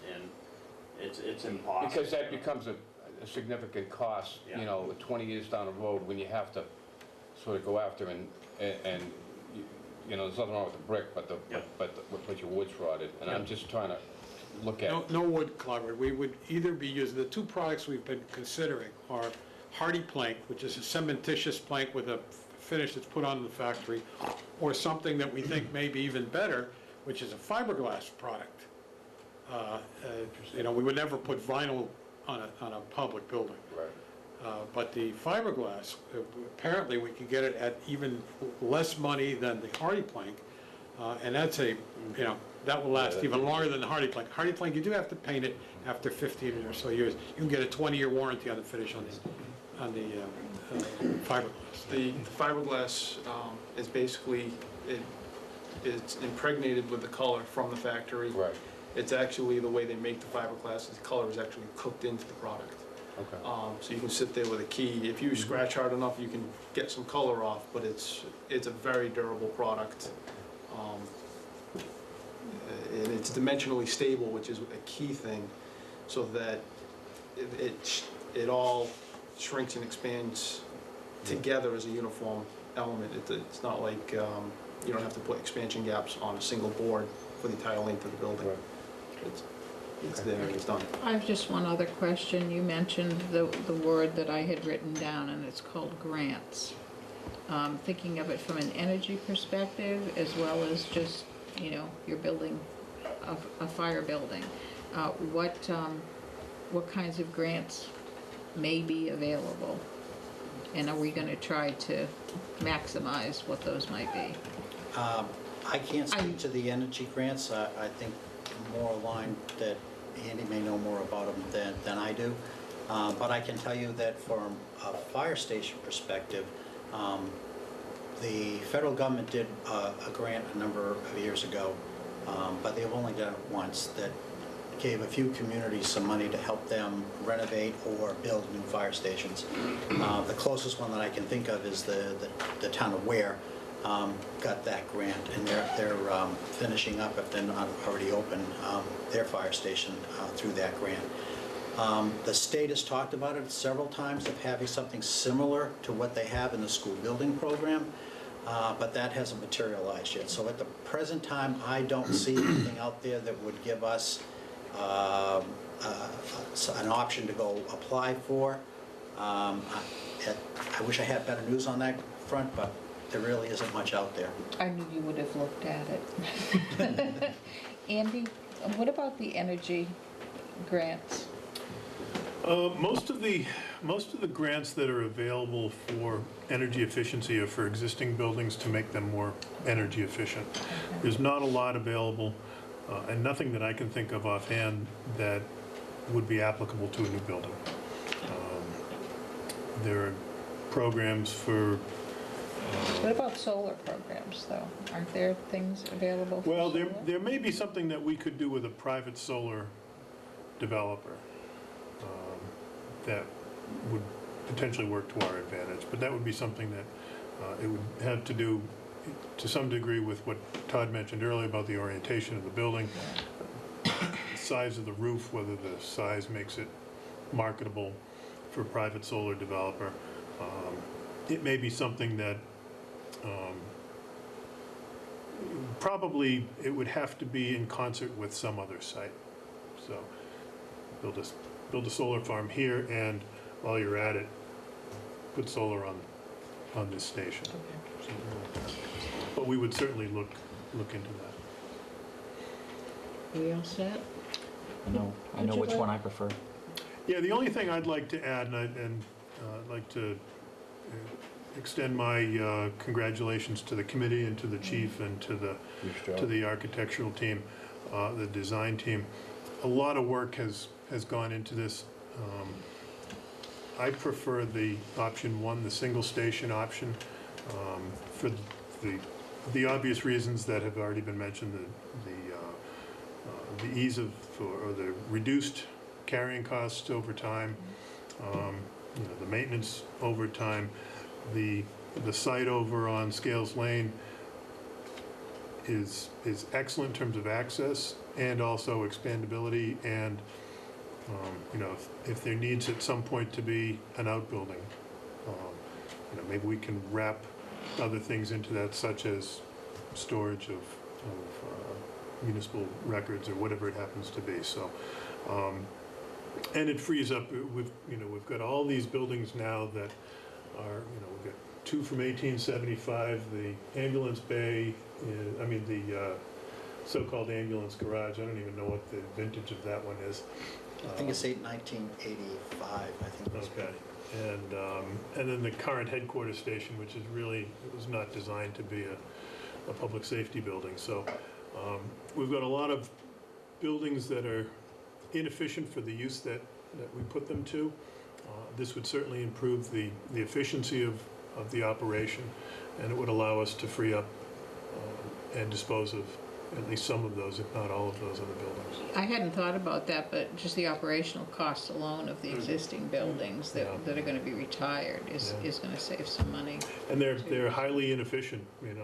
it's impossible. Because that becomes a significant cost, Yeah. 20 years down the road, when you have to sort of go after and there's nothing wrong with the brick, but but your wood's rotted, and I'm just trying to look at. No wood collaborator. We would either be using, the 2 products we've been considering are hardy plank, which is a cementitious plank with a finish that's put on in the factory, or something that we think may be even better, which is a fiberglass product. We would never put vinyl on a public building. Right. But the fiberglass, apparently we can get it at even less money than the hardy plank, and that's that will last even longer than the hardy plank. Hardy plank, you do have to paint it after 15 or so years. You can get a 20-year warranty on the finish on the fiberglass. The fiberglass is basically, it's impregnated with the color from the factory. Right. It's actually the way they make the fiberglass, the color is actually cooked into the product. Okay. So you can sit there with a key. If you scratch hard enough, you can get some color off, but it's a very durable product. And it's dimensionally stable, which is a key thing, so that it all shrinks and expands together as a uniform element. It's not like you don't have to put expansion gaps on a single board for the entire length of the building. Right. It's there and it's done. I have just one other question. You mentioned the word that I had written down, and it's called grants. Thinking of it from an energy perspective, as well as just, you're building a fire building. What kinds of grants may be available? And are we going to try to maximize what those might be? I can't speak to the energy grants. I think more aligned that Andy may know more about them than I do. But I can tell you that from a fire station perspective, the federal government did a grant a number of years ago, but they've only done it once, that gave a few communities some money to help them renovate or build new fire stations. The closest one that I can think of is the town of Ware. Got that grant, and they're finishing up, if they're not already open, their fire station through that grant. The state has talked about it several times, of having something similar to what they have in the school building program, but that hasn't materialized yet. So at the present time, I don't see anything out there that would give us an option to go apply for. I wish I had better news on that front, but there really isn't much out there. I knew you would have looked at it. Andy, what about the energy grants? Most of the grants that are available for energy efficiency are for existing buildings to make them more energy efficient. There's not a lot available, and nothing that I can think of offhand that would be applicable to a new building. There are programs for... What about solar programs, though? Aren't there things available for Well, solar? there may be something that we could do with a private solar developer that would potentially work to our advantage, but that would be something that it would have to do to some degree with what Todd mentioned earlier about the orientation of the building, the size of the roof, whether the size makes it marketable for a private solar developer. It may be something that probably it would have to be in concert with some other site. So build a solar farm here, and while you're at it, put solar on this station. Something like that. But we would certainly look into that. We all set? I know which one I prefer. Yeah, the only thing I'd like to add, and I'd like to extend my congratulations to the committee and to the chief and to the architectural team, the design team. A lot of work has gone into this. I prefer the option one, the single station option, for the obvious reasons that have already been mentioned, the ease of, or the reduced carrying costs over time, the maintenance over time. The site over on Scales Lane is excellent in terms of access and also expandability, and if there needs at some point to be an outbuilding, maybe we can wrap other things into that, such as storage of municipal records or whatever it happens to be. So, and it frees up. We've got all these buildings now that are, we've got two from 1875, the ambulance bay, the so-called ambulance garage. I don't even know what the vintage of that one is. I think it's 1985, I think. Okay. And then the current headquarters station, which is really, it was not designed to be a public safety building. So we've got a lot of buildings that are inefficient for the use that we put them to. This would certainly improve the efficiency of the operation, and it would allow us to free up and dispose of at least some of those, if not all of those, other buildings. I hadn't thought about that, but just the operational costs alone of the existing buildings that are going to be retired is going to save some money. And they're highly inefficient, in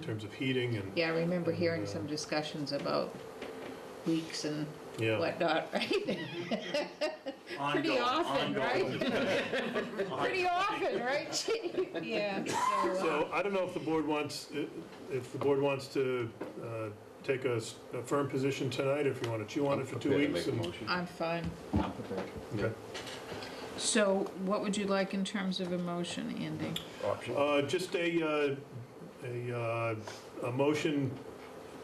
terms of heating and... Yeah, I remember hearing some discussions about leaks and whatnot, right? Pretty often, right? Pretty often, right? Yeah. So I don't know if the board wants, to take a firm position tonight, if you want to chew on it for 2 weeks. I'm fine. I'm prepared. Okay. So what would you like in terms of a motion, Andy? Just a motion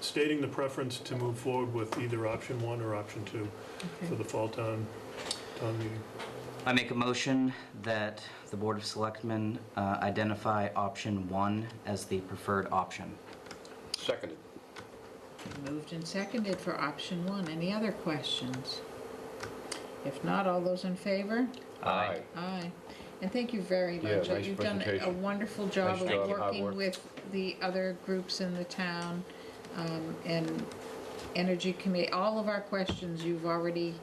stating the preference to move forward with either option one or option two for the fall town meeting. I make a motion that the Board of Selectmen identify option one as the preferred option. Seconded. Moved and seconded for option one. Any other questions? If not, all those in favor? Aye. Aye. And thank you very Yeah, much. nice You've done a presentation. wonderful job Nice job. of Hard working work. with the other groups in the town, and Energy Committee. All of our questions, you've already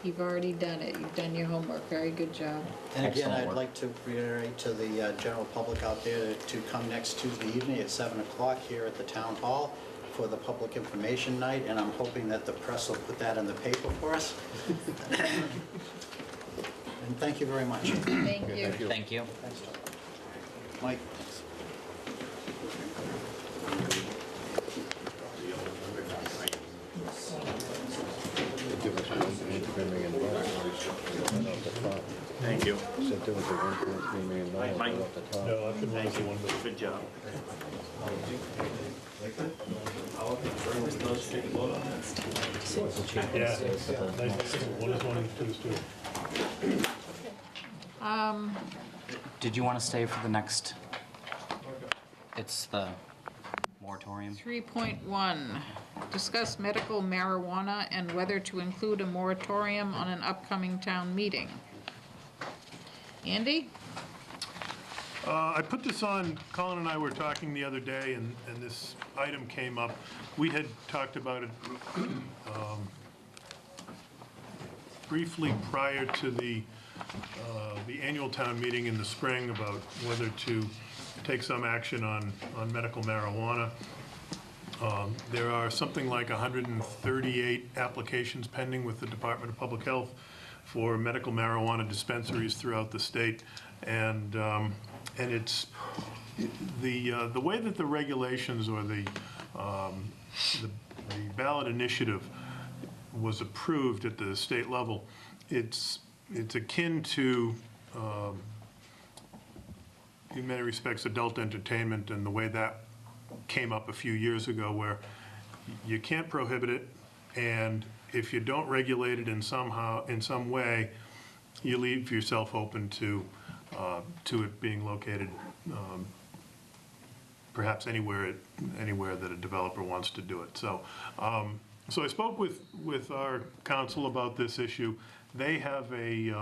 done it. You've done your homework. Very good job. And again, Excellent I'd work. like to reiterate to the general public out there to come next Tuesday evening at 7 o'clock here at the town hall for the public information night, and I'm hoping that the press will put that in the paper for us. And thank you very much. Thank you. Thank you. Thanks, Tom. Mike? The difference between bring in both. Thank you. Said there was a $1.3 million Mike. off the top. No, option one is the one that. Good job. Yeah, nice, one is one and two is two. Did you want to stay for the next? It's the moratorium. 3.1, discuss medical marijuana and whether to include a moratorium on an upcoming town meeting. Andy? I put this on, Colin and I were talking the other day, and this item came up. We had talked about it briefly prior to the annual town meeting in the spring about whether to take some action on medical marijuana. There are something like 138 applications pending with the Department of Public Health for medical marijuana dispensaries throughout the state, and it's the way that the regulations or the ballot initiative was approved at the state level. It's akin to, in many respects, adult entertainment, and the way that came up a few years ago, where you can't prohibit it, and if you don't regulate it in some way, you leave yourself open to it being located perhaps anywhere that a developer wants to do it. So I spoke with our council about this issue. They have a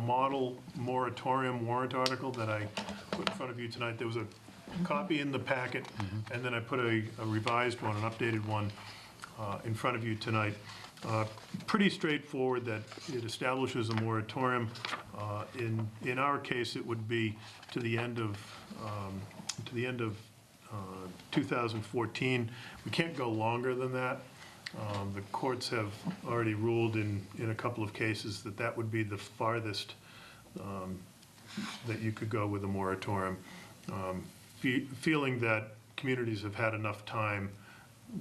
model moratorium warrant article that I put in front of you tonight. There was a copy in the packet, and then I put a revised one, an updated one, in front of you tonight. Pretty straightforward, that it establishes a moratorium. In our case, it would be to the end of 2014. We can't go longer than that. The courts have already ruled in a couple of cases that would be the farthest that you could go with a moratorium. Feeling that communities have had enough time,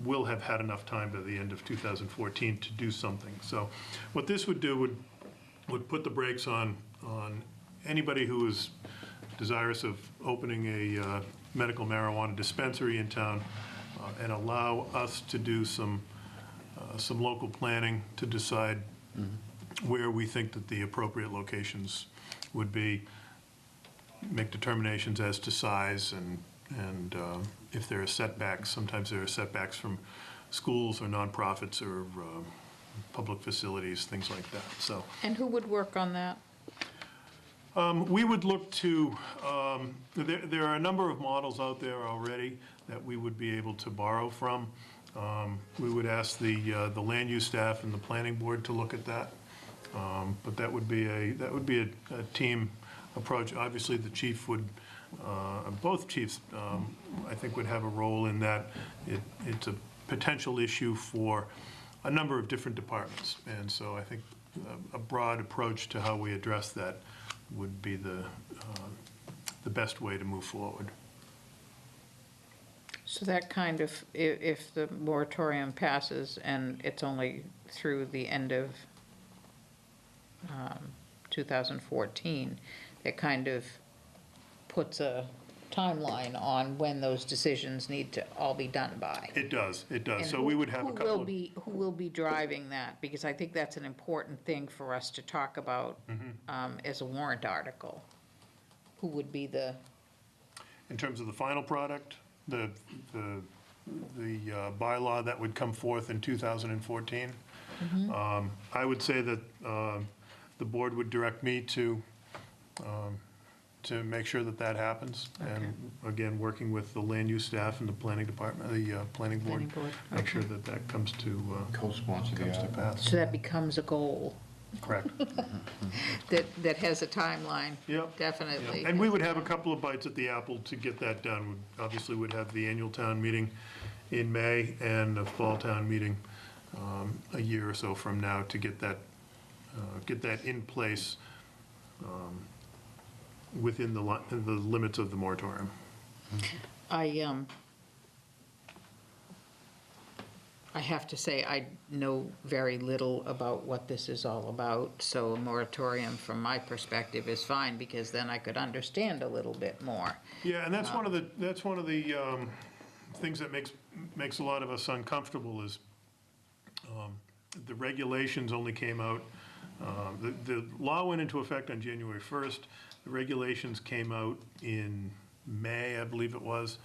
will have had enough time by the end of 2014 to do something. So what this would do would put the brakes on anybody who is desirous of opening a medical marijuana dispensary in town, and allow us to do some local planning to decide where we think that the appropriate locations would be, make determinations as to size, and if there are setbacks. Sometimes there are setbacks from schools or nonprofits or public facilities, things like that. So. And who would work on that? We would look to, there are a number of models out there already that we would be able to borrow from. We would ask the land use staff and the planning board to look at that. But that would be a team approach. Obviously, the chief would, both chiefs, I think, would have a role in that. It's a potential issue for a number of different departments. And so I think a broad approach to how we address that would be the best way to move forward. So that kind of, if the moratorium passes and it's only through the end of 2014, it kind of puts a timeline on when those decisions need to all be done by. It does. And So we would have a couple of... Who will be driving that? Because I think that's an important thing for us to talk about as a warrant article. Who would be the... In terms of the final product, the bylaw that would come forth in 2014, I would say that the board would direct me to make sure that happens. Okay. And again, working with the land use staff and the planning department, the planning board, make sure that comes to Co-sponsor comes to pass. So that becomes a goal. Correct. That has a timeline. Yep. Definitely. Yep. And we would have a couple of bites at the apple to get that done. We obviously would have the annual town meeting in May and a fall town meeting a year or so from now to get that in place within the limits of the I have to say, I know very little about what this is all about, so a moratorium from my perspective is fine, because then I could understand a little bit more. Yeah, and that's one of the things that makes a lot of us uncomfortable is the regulations only came out, the law went into effect on January 1st. The regulations came out in May, I believe it was,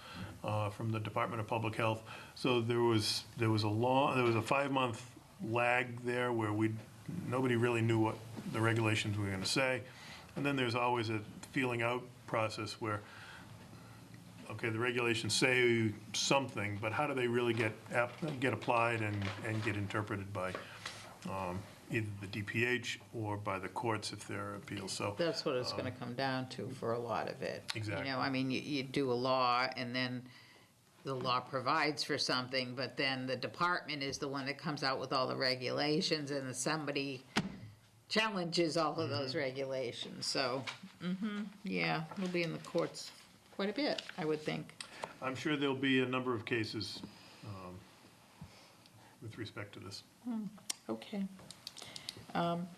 from the Department of Public Health. So there was a 5-month lag there where nobody really knew what the regulations were gonna say. And then there's always a feeling out process where, okay, the regulations say something, but how do they really get applied and get interpreted by either the DPH or by the courts if there are appeals? So That's what it's gonna come down to for a lot of it. Exactly. You know, I mean, you do a law, and then the law provides for something, but then the department is the one that comes out with all the regulations, and then somebody challenges all of those regulations, so, yeah, we'll be in the courts quite a bit, I would think. I'm sure there'll be a number of cases with respect to this. Okay.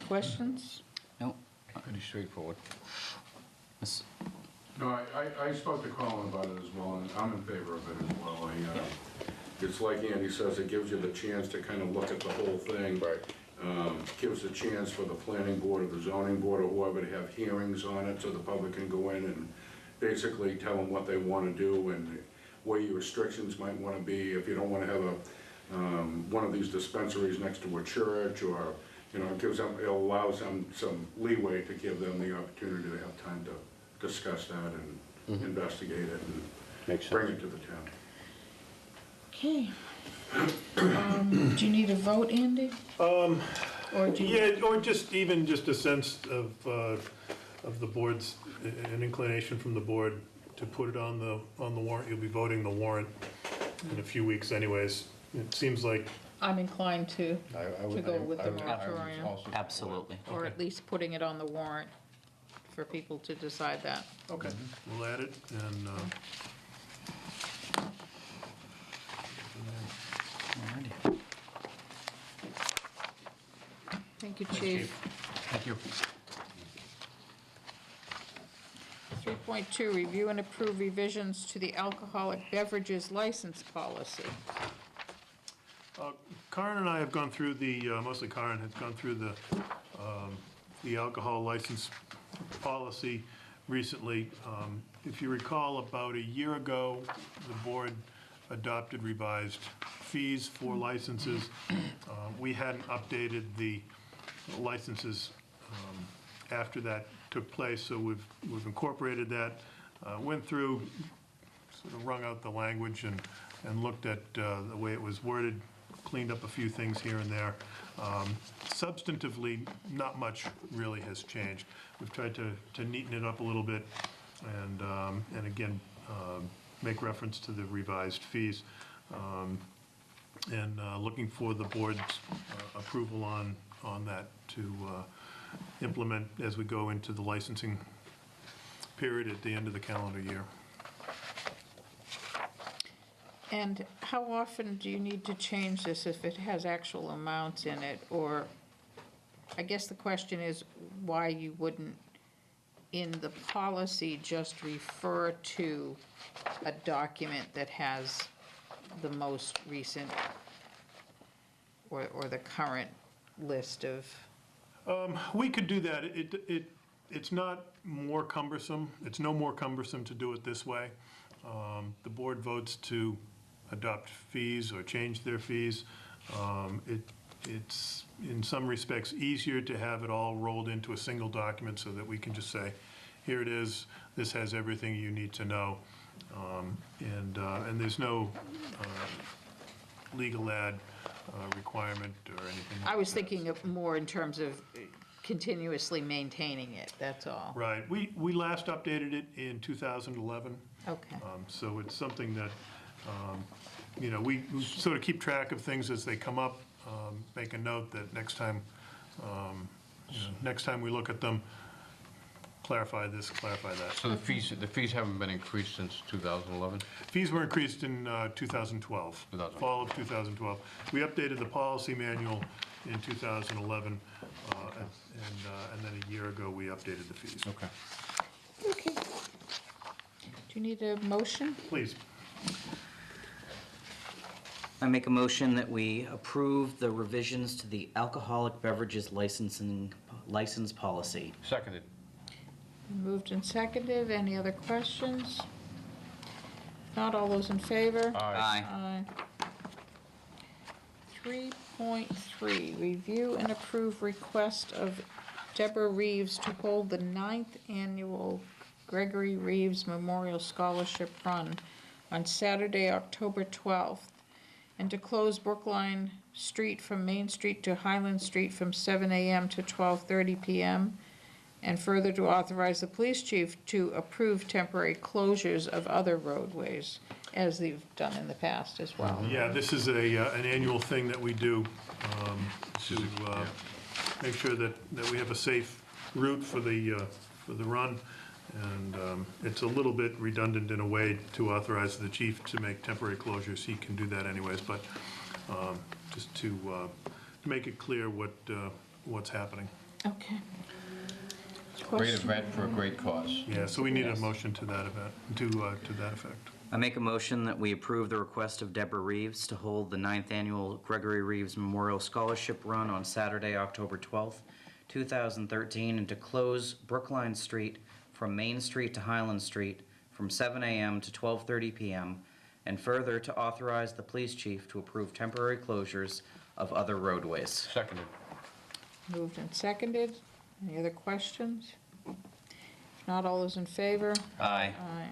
Questions? No. Pretty straightforward. Miss- No, I spoke to Colin about it as well, and I'm in favor of it as well. It's like Andy says, it gives you the chance to kind of look at the whole thing. Right. Gives a chance for the planning board or the zoning board or whoever to have hearings on it, so the public can go in and basically tell them what they want to do and where your restrictions might want to be. If you don't want to have one of these dispensaries next to a church, or, you know, it allows them some leeway to give them the opportunity to have time to discuss that and investigate it and Makes bring sense. it to the town. Okay. Do you need a vote, Andy? Or do you? Yeah, or just a sense of the board's, an inclination from the board to put it on the warrant. You'll be voting the warrant in a few weeks anyways. It seems like, I'm inclined to go with the I would moratorium, also support. Absolutely. or at least putting it on the warrant for people to decide that. okay, we'll add it and, Alrighty. Thank you, Chief. Thank you. 3.2, review and approve revisions to the alcoholic beverages license policy. Karen and I have gone through mostly Karen has gone through the alcohol license policy recently. If you recall, about a year ago, the board adopted revised fees for licenses. We hadn't updated the licenses after that took place, so we've incorporated that, went through, sort of wrung out the language and looked at the way it was worded, cleaned up a few things here and there. Substantively, not much really has changed. We've tried to neaten it up a little bit and again, make reference to the revised fees. And looking for the board's approval on that to implement as we go into the licensing period at the end of the calendar year. And how often do you need to change this if it has actual amounts in it? Or, I guess the question is why you wouldn't, in the policy, just refer to a document that has the most recent or the current list of. We could do that. It's not more cumbersome. It's no more cumbersome to do it this way. The board votes to adopt fees or change their fees. It's in some respects easier to have it all rolled into a single document so that we can just say, here it is, this has everything you need to know. And there's no legal ad requirement or anything like I was that. thinking of more in terms of continuously maintaining it, that's all. Right. We last updated it in 2011. Okay. So it's something that, you know, we sort of keep track of things as they come up, make a note that next time we look at them, clarify this, clarify that. So the fees haven't been increased since 2011? Fees were increased in 2012, fall of 2012. We updated the policy manual in 2011, and then a year ago, we updated the fees. Okay. Okay. Do you need a motion? Please. I make a motion that we approve the revisions to the alcoholic beverages license policy. Seconded. Moved and seconded. Any other questions? Not all those in favor? Aye. 3.3, review and approve request of Deborah Reeves to hold the 9th annual Gregory Reeves Memorial Scholarship Run on Saturday, October 12th, and to close Brookline Street from Main Street to Highland Street from 7 a.m. to 12:30 p.m., and further to authorize the police chief to approve temporary closures of other roadways, as they've done in the past as well. Yeah, this is an annual thing that we do to make sure that we have a safe route for the run. And it's a little bit redundant in a way to authorize the chief to make temporary closures. He can do that anyways, but just to make it clear what's happening. Okay. Great event for a great cause. Yeah, so we need a motion to that event, to that effect. I make a motion that we approve the request of Deborah Reeves to hold the 9th annual Gregory Reeves Memorial Scholarship Run on Saturday, October 12th, 2013, and to close Brookline Street from Main Street to Highland Street from 7 a.m. to 12:30 p.m., and further to authorize the police chief to approve temporary closures of other roadways. Seconded. Moved and seconded. Any other questions? If not, all those in favor? Aye. Aye.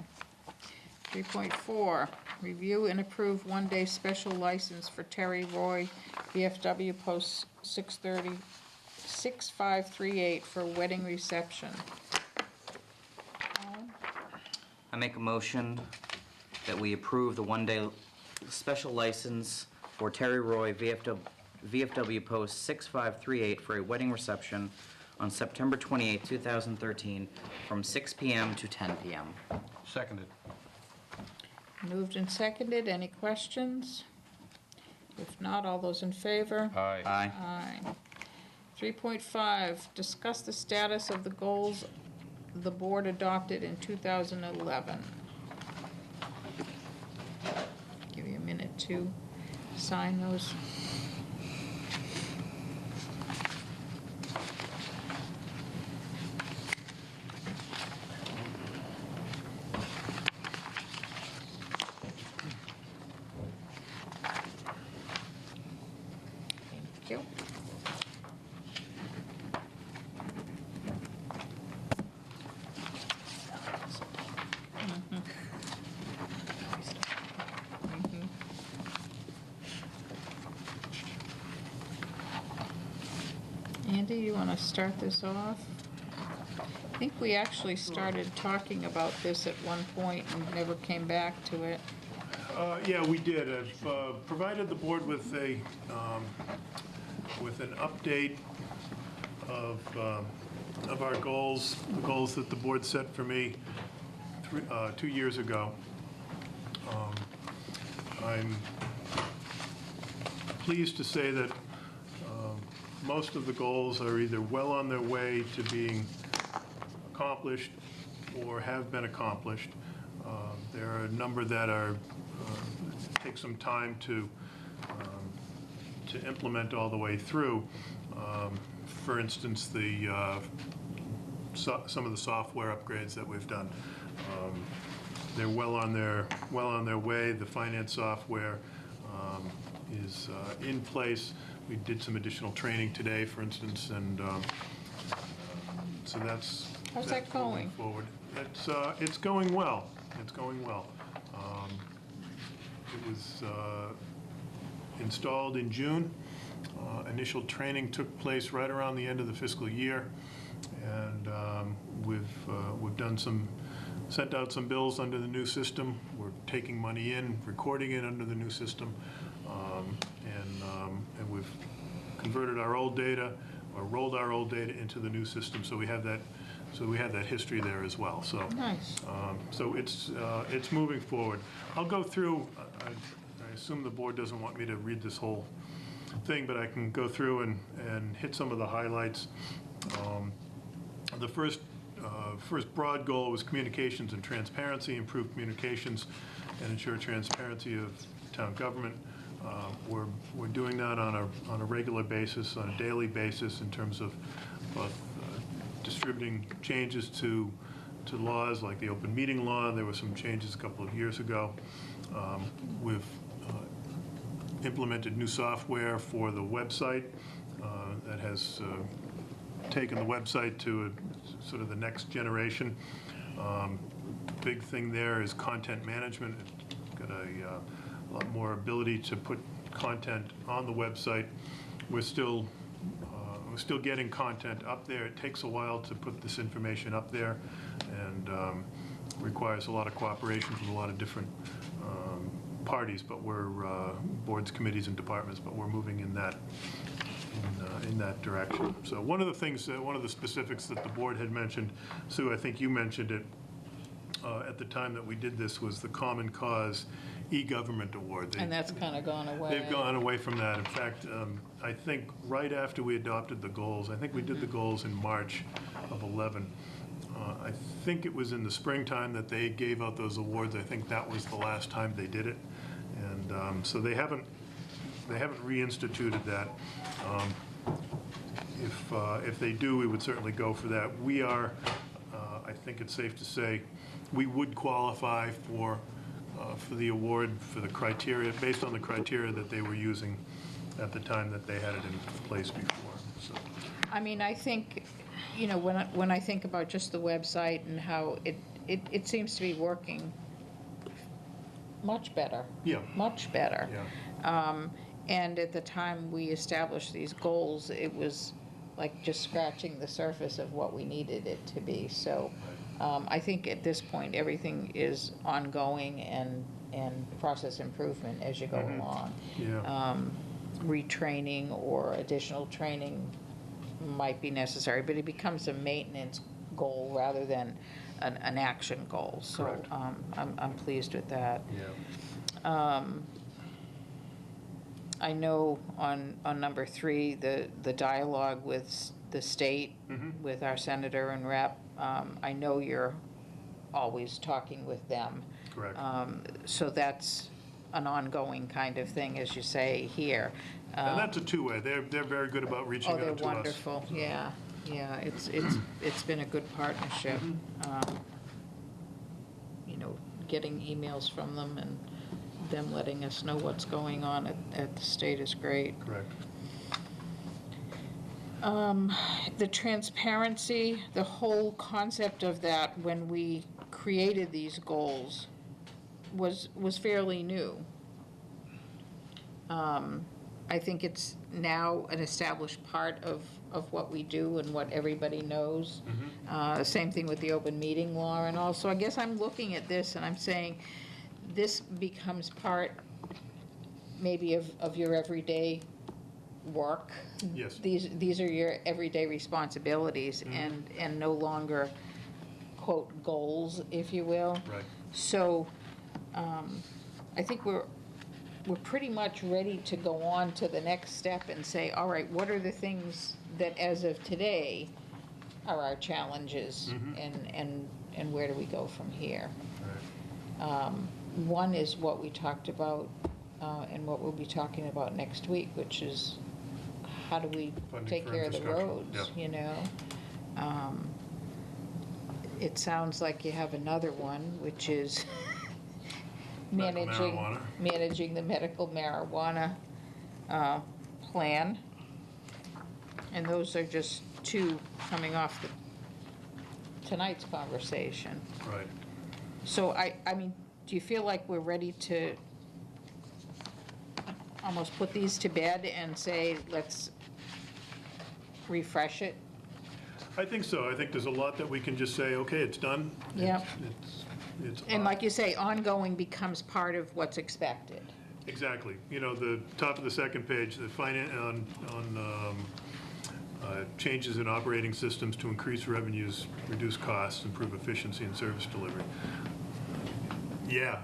3.4, review and approve one-day special license for Terry Roy, VFW Post 6538 for wedding reception. I make a motion that we approve the one-day special license for Terry Roy, VFW Post 6538 for a wedding reception on September 28, 2013, from 6 p.m. to 10 p.m. Seconded. Moved and seconded. Any questions? If not, all those in favor? Aye. Aye. Aye. 3.5, discuss the status of the goals the board adopted in 2011. Give you a minute to sign those. Thank you. Andy, you want to start this off? I think we actually started talking about this at one point and never came back to it. Yeah, we did. I've provided the board with an update of our goals, the goals that the board set for me 2 years ago. I'm pleased to say that most of the goals are either well on their way to being accomplished or have been accomplished. There are a number that are take some time to implement all the way through. For instance, some of the software upgrades that we've done. They're well on their way. The finance software is in place. We did some additional training today, for instance, and so that's. How's that going? Forward. It's going well. It's going well. It was installed in June. Initial training took place right around the end of the fiscal year, and we've done sent out some bills under the new system. We're taking money in, recording it under the new system, and we've converted our old data, or rolled our old data into the new system. So we have that So we had that history there as well, so. Nice. So it's moving forward. I'll go through, I assume the board doesn't want me to read this whole thing, but I can go through and hit some of the highlights. The first broad goal was communications and transparency, improve communications and ensure transparency of town government. We're doing that on a regular basis, on a daily basis, in terms of both distributing changes to laws like the open meeting law. There were some changes a couple of years ago. We've implemented new software for the website that has taken the website to sort of the next generation. Big thing there is content management. It's got a lot more ability to put content on the website. We're still getting content up there. It takes a while to put this information up there, and requires a lot of cooperation from a lot of different parties, but we're boards, committees, and departments, but we're moving in that direction. So one of the things, one of the specifics that the board had mentioned, Sue, I think you mentioned it at the time that we did this, was the Common Cause e-government award. And that's kind of gone away. They've gone away from that. In fact, I think right after we adopted the goals, I think we did the goals in March of 11. I think it was in the springtime that they gave out those awards. I think that was the last time they did it. And so they haven't reinstituted that. If they do, we would certainly go for that. We are, I think it's safe to say, we would qualify for the award for the criteria, based on the criteria that they were using at the time that they had it in place before. So. I mean, I think, you know, when I think about just the website and how it seems to be working much better. Yeah. Much better. Yeah. And at the time we established these goals, it was like just scratching the surface of what we needed it to be. So I think at this point, everything is ongoing and process improvement as you go along. Yeah. Retraining or additional training might be necessary, but it becomes a maintenance goal rather than an action goal. So Correct. I'm pleased with that. Yeah. I know on number 3, the dialogue with the state, with our senator and rep, I know you're always talking with them. Correct. So that's an ongoing kind of thing, as you say here. And that's a two-way. They're very good about reaching out to us. Oh, they're wonderful, yeah. Yeah, it's been a good partnership. You know, getting emails from them and them letting us know what's going on at the state is great. Correct. The transparency, the whole concept of that when we created these goals was fairly new. I think it's now an established part of what we do and what everybody knows. Same thing with the open meeting law and all. So I guess I'm looking at this and I'm saying this becomes part maybe of your everyday work. Yes. These are your everyday responsibilities and no longer, quote, goals, if you will. Right. So I think we're pretty much ready to go on to the next step and say, all right, what are the things that as of today are our challenges and where do we go from here? Right. One is what we talked about and what we'll be talking about next week, which is how do we Funding take for care of the infrastructure. roads, Yeah. you know? It sounds like you have another one, which is Medical marijuana. managing the medical marijuana plan. And those are just 2 coming off tonight's conversation. Right. So I mean, do you feel like we're ready to almost put these to bed and say, let's refresh it? I think so. I think there's a lot that we can just say, okay, it's done. Yep. It's And like you say, ongoing becomes part of what's expected. Exactly. You know, the top of the second page, the changes in operating systems to increase revenues, reduce costs, improve efficiency and service delivery. Yeah,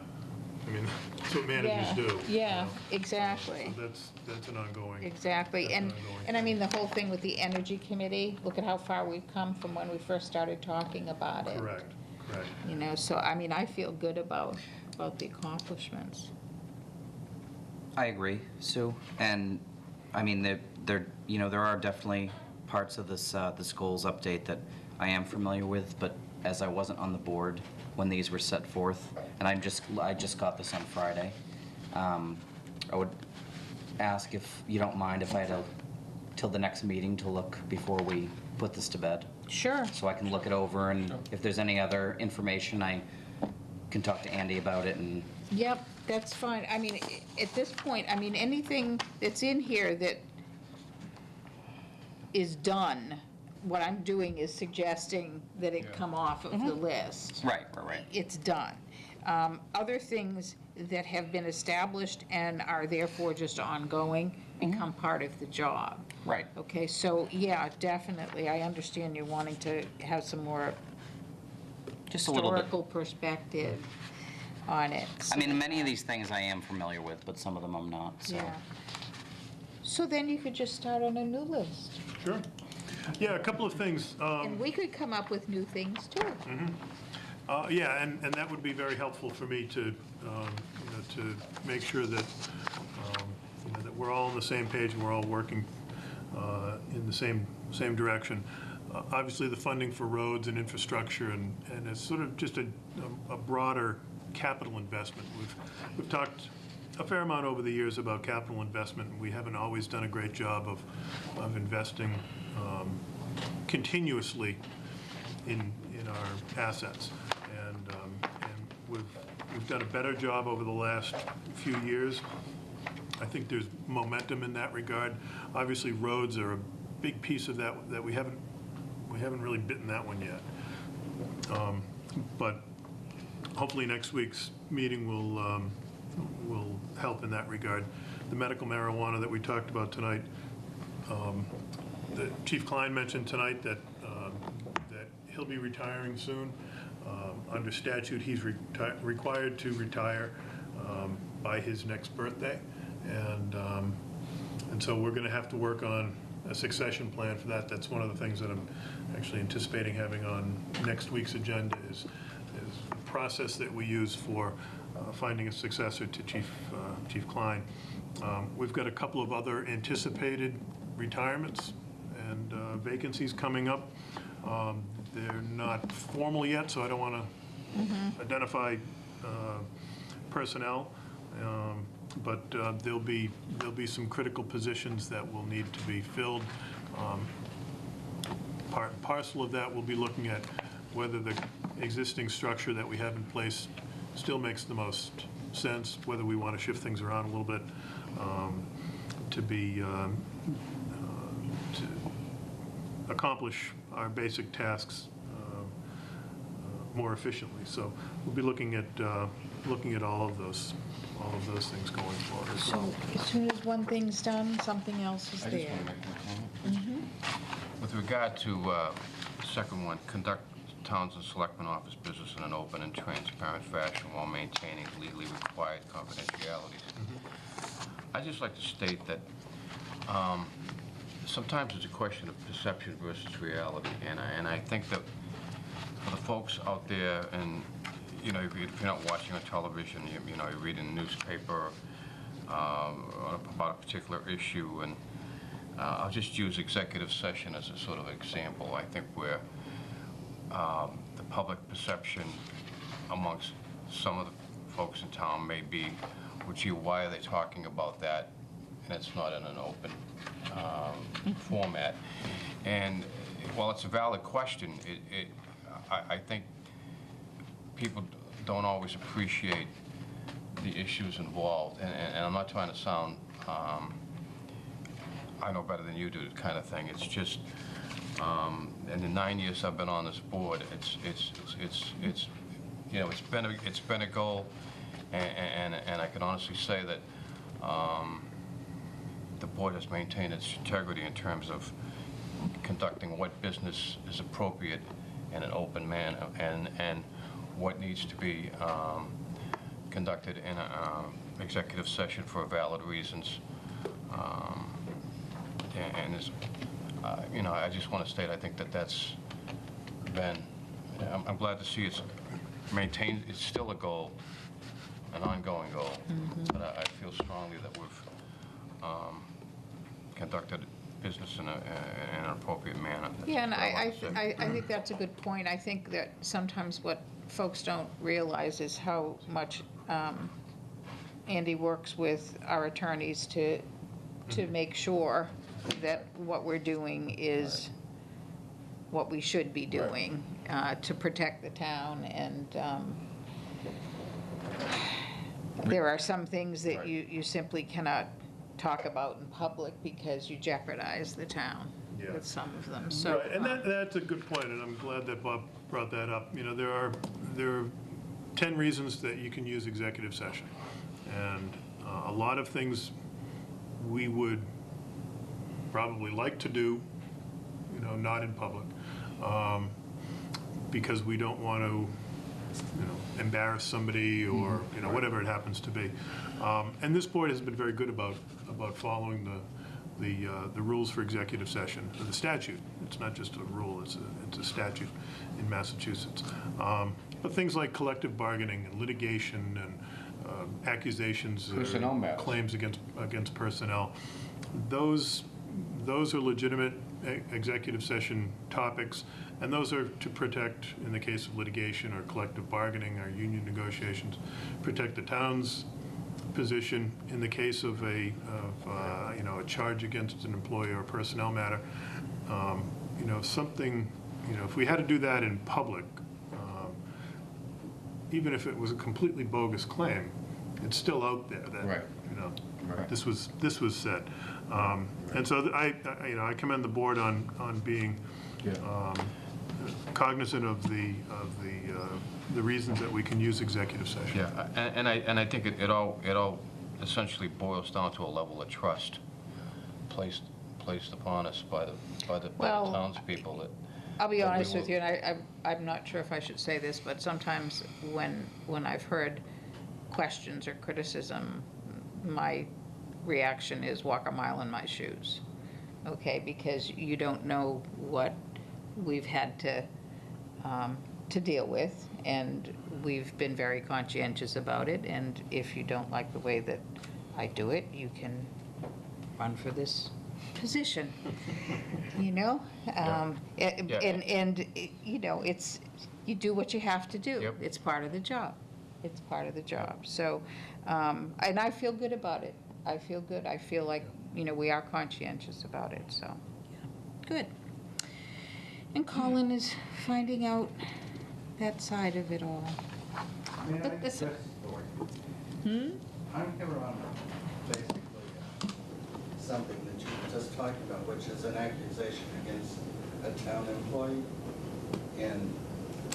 I mean, that's what managers do. Yeah, exactly. So that's an ongoing. Exactly, that's an and, ongoing and I thing. mean, the whole thing with the Energy Committee, look at how far we've come from when we first started talking about it. Correct. You know, so, I mean, I feel good about the accomplishments. I agree, Sue, and, I mean, there are definitely parts of this goals update that I am familiar with, but as I wasn't on the board when these were set forth, and I just got this on Friday, I would ask if you don't mind if I had till the next meeting to look before we put this to bed, Sure. so I can look it over, and if there's any other information, I can talk to Andy about it, and Yep, that's fine. I mean, at this point, I mean, anything that's in here that is done, what I'm doing is suggesting that it come off of the list. right. It's done. Other things that have been established and are therefore just ongoing become part of the job. Right. Okay, so, yeah, definitely, I understand you wanting to have some more Just a little bit. historical perspective on it. I mean, many of these things I am familiar with, but some of them I'm not, so. Yeah. So then you could just start on a new list. Sure. Yeah, a couple of things. And we could come up with new things, too. Yeah, and that would be very helpful for me to, to make sure that, that we're all on the same page and we're all working in the same direction. Obviously, the funding for roads and infrastructure, and it's sort of just a broader capital investment. We've talked a fair amount over the years about capital investment, and we haven't always done a great job of investing continuously in our assets. And we've done a better job over the last few years. I think there's momentum in that regard. Obviously, roads are a big piece of that we haven't really bitten that one yet. But hopefully next week's meeting will help in that regard. The medical marijuana that we talked about tonight, the Chief Klein mentioned tonight that he'll be retiring soon. Under statute, he's required to retire by his next birthday, and so we're going to have to work on a succession plan for that. That's one of the things that I'm actually anticipating having on next week's agenda is the process that we use for finding a successor to Chief Klein. We've got a couple of other anticipated retirements and vacancies coming up. They're not formal yet, so I don't want to identify personnel, but there'll be some critical positions that will need to be filled. Part and parcel of that, we'll be looking at whether the existing structure that we have in place still makes the most sense, whether we want to shift things around a little bit to accomplish our basic tasks more efficiently. So we'll be looking at all of those things going forward as So well. as soon as one thing's done, something else is I just there. want to make one comment. With regard to the second one, conduct Townsend Selectmen office business in an open and transparent fashion while maintaining legally required confidentialities. I'd just like to state that sometimes it's a question of perception versus reality, and I think that for the folks out there, and if you're not watching on television, you're reading a newspaper about a particular issue, and I'll just use executive session as a sort of example. I think where the public perception amongst some of the folks in town may be, gee, why are they talking about that? And it's not in an open format. And while it's a valid question, I think people don't always appreciate the issues involved. And I'm not trying to sound, I know better than you do kind of thing. It's just, in the 9 years I've been on this board, it's been a goal, and I can honestly say that the board has maintained its integrity in terms of conducting what business is appropriate in an open manner, and what needs to be conducted in an executive session for valid reasons. And is, you know, I just want to state, I think that that's been, I'm glad to see it's maintained, it's still a goal, an ongoing goal, but I feel strongly that we've conducted business in an appropriate manner. Yeah, and I think that's a good point. I think that sometimes what folks don't realize is how much Andy works with our attorneys to make sure that what we're doing is what we should be doing to protect the town. And there are some things that you simply cannot talk about in public because you jeopardize the town with some of them. So, Right, and that's a good point, and I'm glad that Bob brought that up. You know, there are 10 reasons that you can use executive session, and a lot of things we would probably like to do, you know, not in public, because we don't want to, you know, embarrass somebody or, you know, whatever it happens to be. And this board has been very good about following the rules for executive session, the statute. It's not just a rule, it's a statute in Massachusetts. But things like collective bargaining and litigation and accusations, Personnel matters. claims against personnel, those are legitimate executive session topics, and those are to protect, in the case of litigation or collective bargaining or union negotiations, protect the town's position. In the case of a charge against an employee or personnel matter, you know, something, you know, if we had to do that in public, even if it was a completely bogus claim, it's still out there that, you know, this was said. And so I commend the board on being cognizant of the reasons that we can use executive session. Yeah, and I think it all essentially boils down to a level of trust placed upon us by the townspeople. That I'll be honest with you, and I'm not sure if I should say this, but sometimes when I've heard questions or criticism, my reaction is walk a mile in my shoes, okay? Because you don't know what we've had to deal with, and we've been very conscientious about it, and if you don't like the way that I do it, you can run for this position, you know? And you know, you do what you have to do. Yep. It's part of the job. It's part of the job. So, and I feel good about it. I feel good. I feel like, you know, we are conscientious about it, so, good. And Colin is finding out that side of it all. But this- I'm here on basically something that you were just talking about, which is an accusation against a town employee. And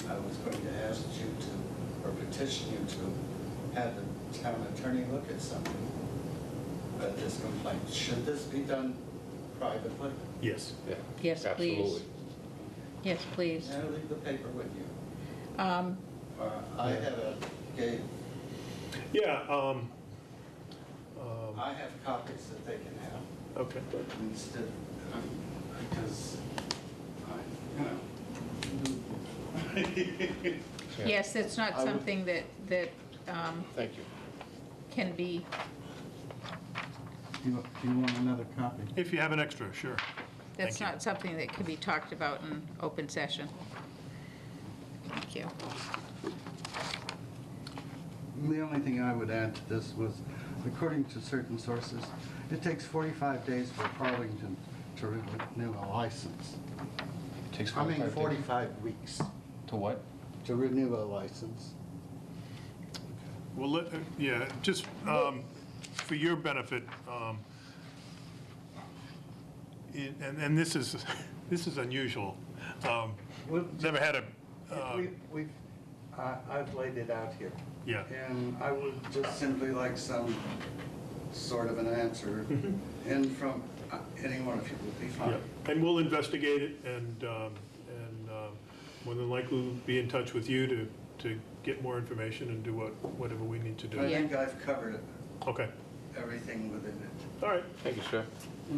I was going to ask you to, or petition you to have the town attorney look at something, at this complaint. Should this be done privately? Yes. Yeah. Yes, please. Absolutely. Yes, please. I'll leave the paper with you. I gave. Yeah. I have copies that they can have. Okay. Instead, because Yes, it's not something that Thank you. can be, Do you want another copy? If you have an extra, sure. that's Thank you. not something that can be talked about in open session. Thank you. The only thing I would add to this was, according to certain sources, it takes 45 days for Arlington to renew a license. It takes 45 weeks To what? to renew a license. Well, just for your benefit, and this is unusual. Never had a. I've laid it out here. Yeah. And I would just simply like some sort of an answer. And from Any one of you would be fine. Yeah. And we'll investigate it, and more than likely we'll be in touch with you to get more information and do whatever we need to do. I think I've covered it, Okay. everything within it. All right. Thank you, sir.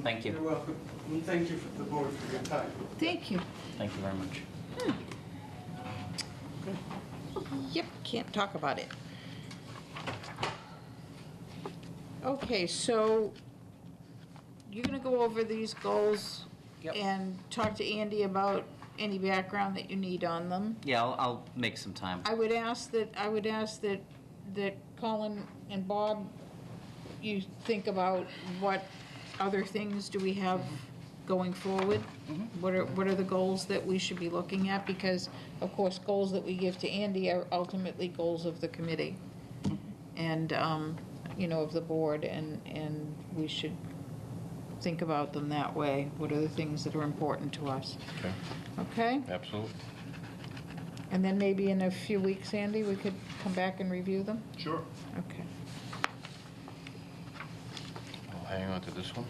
Thank you. You're welcome. And thank you for the board for your time. Thank you. Thank you very much. Yep, can't talk about it. Okay, so you're gonna go over these goals Yep. and talk to Andy about any background that you need on them. Yeah, I'll make some time. I would ask that Colin and Bob, you think about what other things do we have going forward? What are the goals that we should be looking at? Because, of course, goals that we give to Andy are ultimately goals of the committee and, of the board, and we should think about them that way. What are the things that are important to us? Okay. Okay? Absolutely. And then maybe in a few weeks, Andy, we could come back and review them? Sure. Okay. I'll hang on to this one.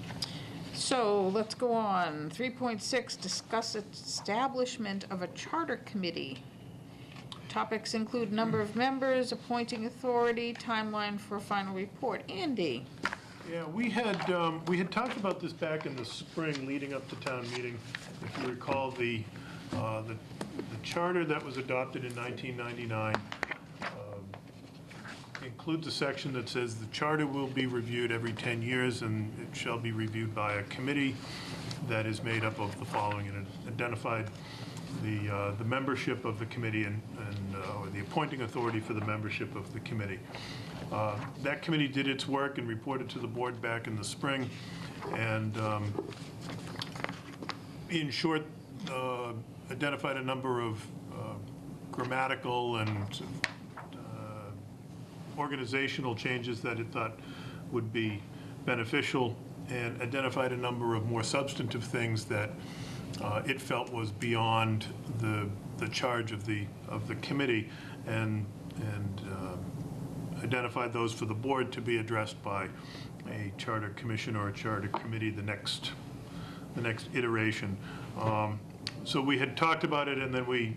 So let's go on. 3.6, discuss establishment of a charter committee. Topics include number of members, appointing authority, timeline for a final report. Andy? Yeah, we had talked about this back in the spring leading up to town meeting. If you recall, the charter that was adopted in 1999 includes a section that says the charter will be reviewed every 10 years and it shall be reviewed by a committee that is made up of the following, and it identified the membership of the committee or the appointing authority for the membership of the committee. That committee did its work and reported to the board back in the spring, and in short, identified a number of grammatical and organizational changes that it thought would be beneficial, and identified a number of more substantive things that it felt was beyond the charge of the committee, and identified those for the board to be addressed by a charter commission or a charter committee the next iteration. So we had talked about it, and then we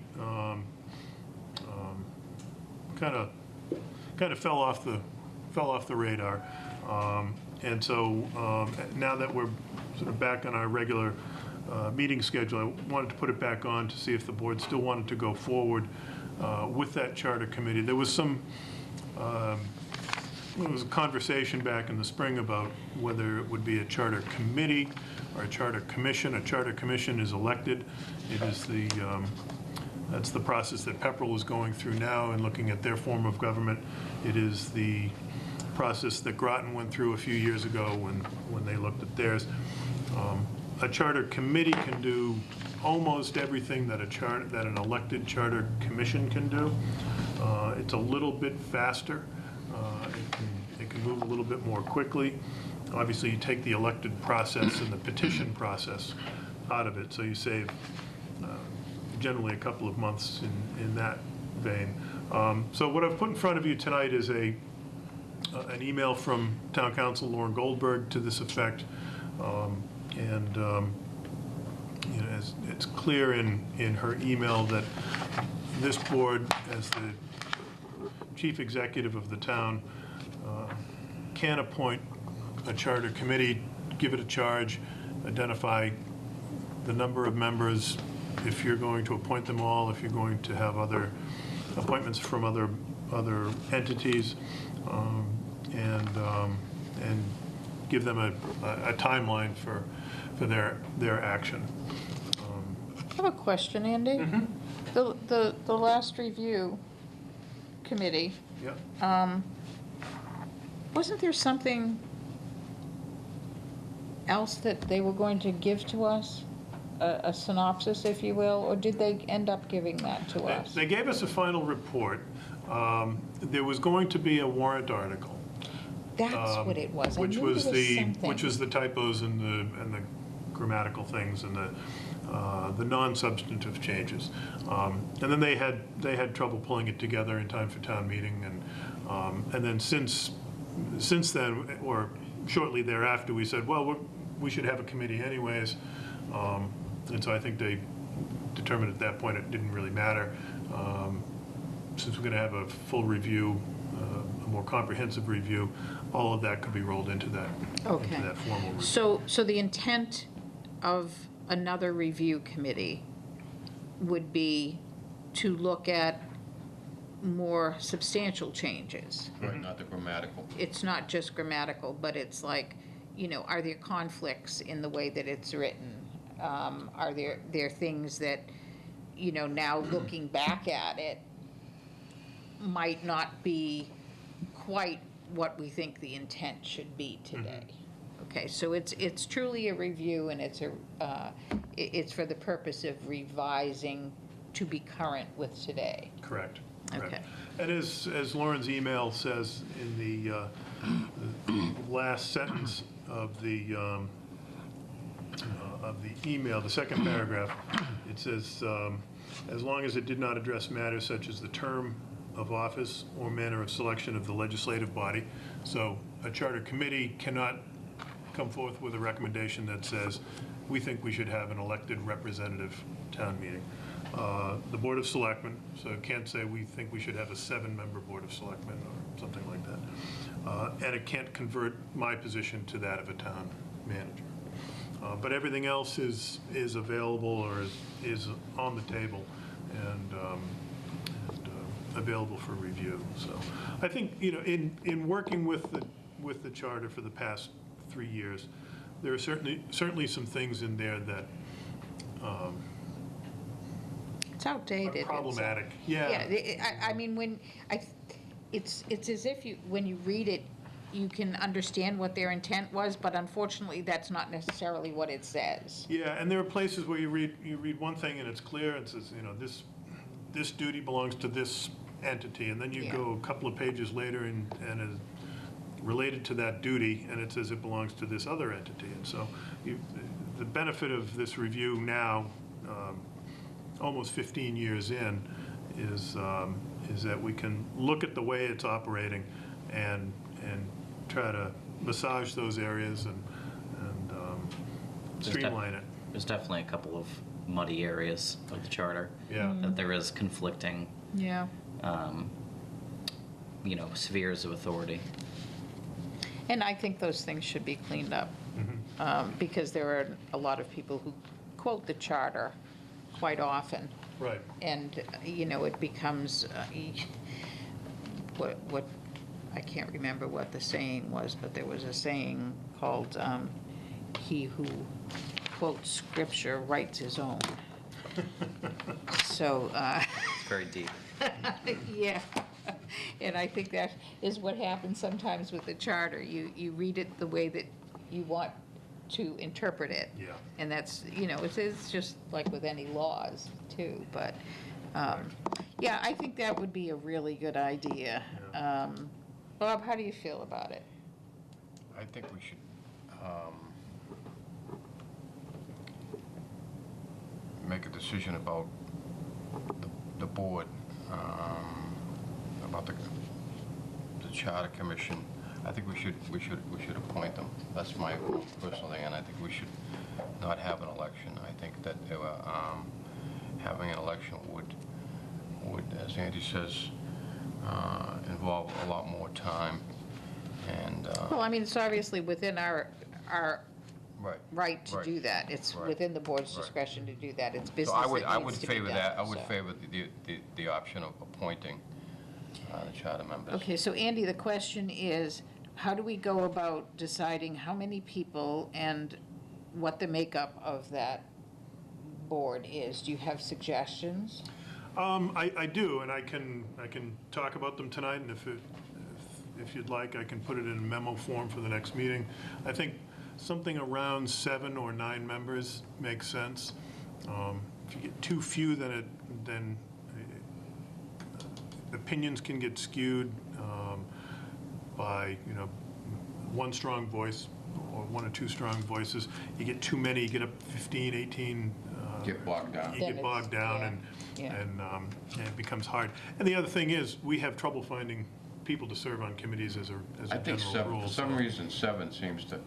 kind of fell off the radar. And so now that we're sort of back on our regular meeting schedule, I wanted to put it back on to see if the board still wanted to go forward with that charter committee. There was a conversation back in the spring about whether it would be a charter committee or a charter commission. A charter commission is elected. It is that's the process that Pepperell is going through now and looking at their form of government. It is the process that Groton went through a few years ago when they looked at theirs. A charter committee can do almost everything that an elected charter commission can do. It's a little bit faster. It can move a little bit more quickly. Obviously, you take the elected process and the petition process out of it, so you save generally a couple of months in that vein. So what I've put in front of you tonight is an email from Town Council Lauren Goldberg to this effect. It's clear in her email that this board, as the chief executive of the town, can appoint a charter committee, give it a charge, identify the number of members, if you're going to appoint them all, if you're going to have other appointments from other entities, and give them a timeline for their action. I have a question, Andy. The last review committee, Yeah. Wasn't there something else that they were going to give to us? A synopsis, if you will, or did they end up giving that to us? They gave us a final report. There was going to be a warrant article. That's what it was. Which I knew was there was something. which was the typos and the grammatical things and the non-substantive changes. And then they had trouble pulling it together in time for town meeting, and then since then, or shortly thereafter, we said, well, we should have a committee anyways. And so I think they determined at that point it didn't really matter. Since we're going to have a full review, a more comprehensive review, all of that could be rolled into that, Okay. into that formal review. So the intent of another review committee would be to look at more substantial changes. Right, not the grammatical. It's not just grammatical, but it's like, are there conflicts in the way that it's written? Are there things that, now looking back at it, might not be quite what we think the intent should be today? Okay, so it's truly a review, and it's for the purpose of revising to be current with today. Correct. Okay. And as Lauren's email says in the last sentence of the email, the second paragraph, it says, as long as it did not address matters such as the term of office or manner of selection of the legislative body. So a charter committee cannot come forth with a recommendation that says, we think we should have an elected representative town meeting. The Board of Selectmen, so it can't say we think we should have a 7-member Board of Selectmen or something like that. And it can't convert my position to that of a town manager. But everything else is available or is on the table and available for review. So I think, in working with the charter for the past 3 years, there are certainly some things in there that It's outdated. are problematic. Yeah, I mean, it's as if when you read it, you can understand what their intent was, but unfortunately, that's not necessarily what it says. Yeah, and there are places where you read one thing and it's clear, and it says, this duty belongs to this entity, and then you go a couple of pages later and is related to that duty, and it says it belongs to this other entity. And so the benefit of this review now, almost 15 years in, is that we can look at the way it's operating and try to massage those areas and streamline it. There's definitely a couple of muddy areas of the charter. Yeah. That there is conflicting, Yeah. spheres of authority. And I think those things should be cleaned up, because there are a lot of people who quote the charter quite often. Right. And, it becomes, what, I can't remember what the saying was, but there was a saying called, he who quotes scripture writes his own. So. It's very deep. Yeah, and I think that is what happens sometimes with the charter. You read it the way that you want to interpret it. Yeah. And that's, it's just like with any laws too, but, yeah, I think that would be a really good idea. Yeah. Bob, how do you feel about it? I think we should make a decision about the board, about the charter commission. I think we should appoint them. That's my personal thing, and I think we should not have an election. I think that having an election would, as Andy says, involve a lot more time. And Well, I mean, it's obviously within our right to right, do that. It's right, within the board's right. discretion to do that. It's so business I would that needs to be favor done, that. I would so. favor the option of appointing the charter members. Okay, so Andy, the question is, how do we go about deciding how many people and what the makeup of that board is? Do you have suggestions? I do, and I can talk about them tonight, and if you'd like, I can put it in memo form for the next meeting. I think something around 7 or 9 members makes sense. If you get too few, then opinions can get skewed by one strong voice or 1 or 2 strong voices. You get too many, you get up 15, 18. Get bogged down. You get bogged down, and it becomes hard. And the other thing is, we have trouble finding people to serve on committees as a I think general rule. for some reason 7 seems to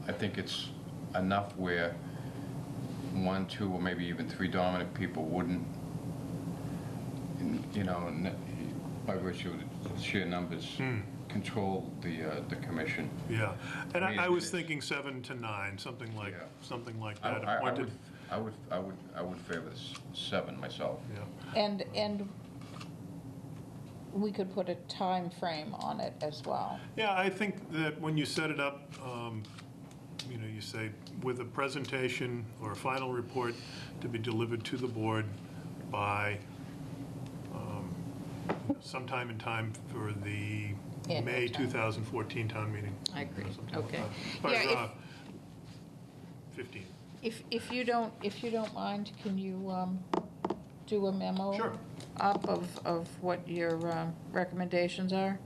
I think it's enough where 1, 2, or maybe even 3 dominant people wouldn't, you know, by virtue of the sheer numbers, control the commission. Yeah, and I mean, I was it's- thinking 7 to 9, something like that. I appointed. would favor 7 myself. Yeah. And we could put a time frame on it as well. Yeah, I think that when you set it up, you know, you say with a presentation or a final report to be delivered to the board by sometime in time for the Annual May town. 2014 town meeting. I agree. Something like Okay. that. Or, Yeah, 15. if you don't mind, can you do a memo? Sure. Up of what your recommendations are?